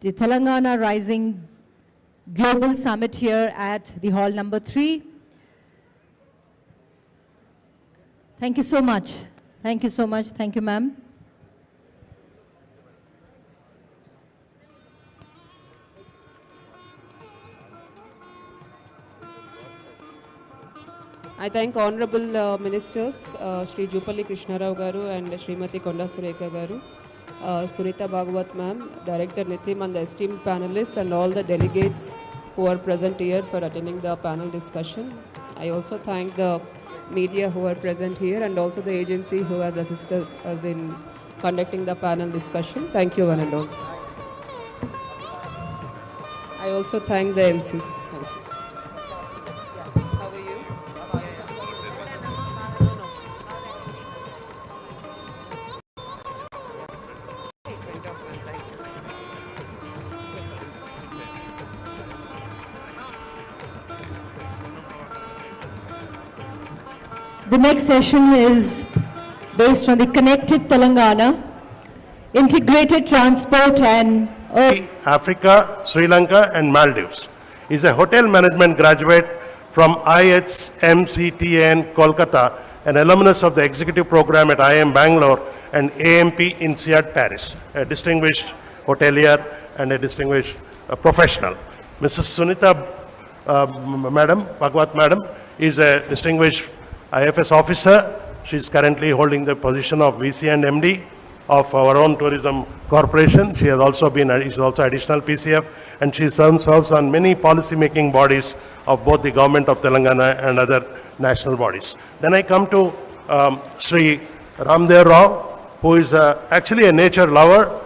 The Telangana Rising Global Summit here at the hall number 3. Thank you so much. Thank you so much. Thank you, ma'am. I thank Honorable Ministers, Shri Jupalli Krishnarao Garu and Srimati Konda Surekha Garu, Sunita Bhagwat ma'am, Director Nitim and the esteemed panelists and all the delegates who are present here for attending the panel discussion. I also thank the media who are present here and also the agency who has assisted us in conducting the panel discussion. Thank you one and all. I also thank the MC. The next session is based on the Connected Telangana, Integrated Transport and Africa, Sri Lanka and Maldives. Is a hotel management graduate from IHMCTN Kolkata, an alumnus of the executive program at IIM Bangalore and AMP INSEAD Paris, a distinguished hotelier and a distinguished professional. Mrs. Sunita Madam, Bhagwat Madam, is a distinguished IFS officer. She is currently holding the position of VC and MD of our own tourism corporation. She has also been, is also additional PCF and she serves on many policy-making bodies of both the government of Telangana and other national bodies. Then I come to Sri Ramdev Rao, who is actually a nature lover.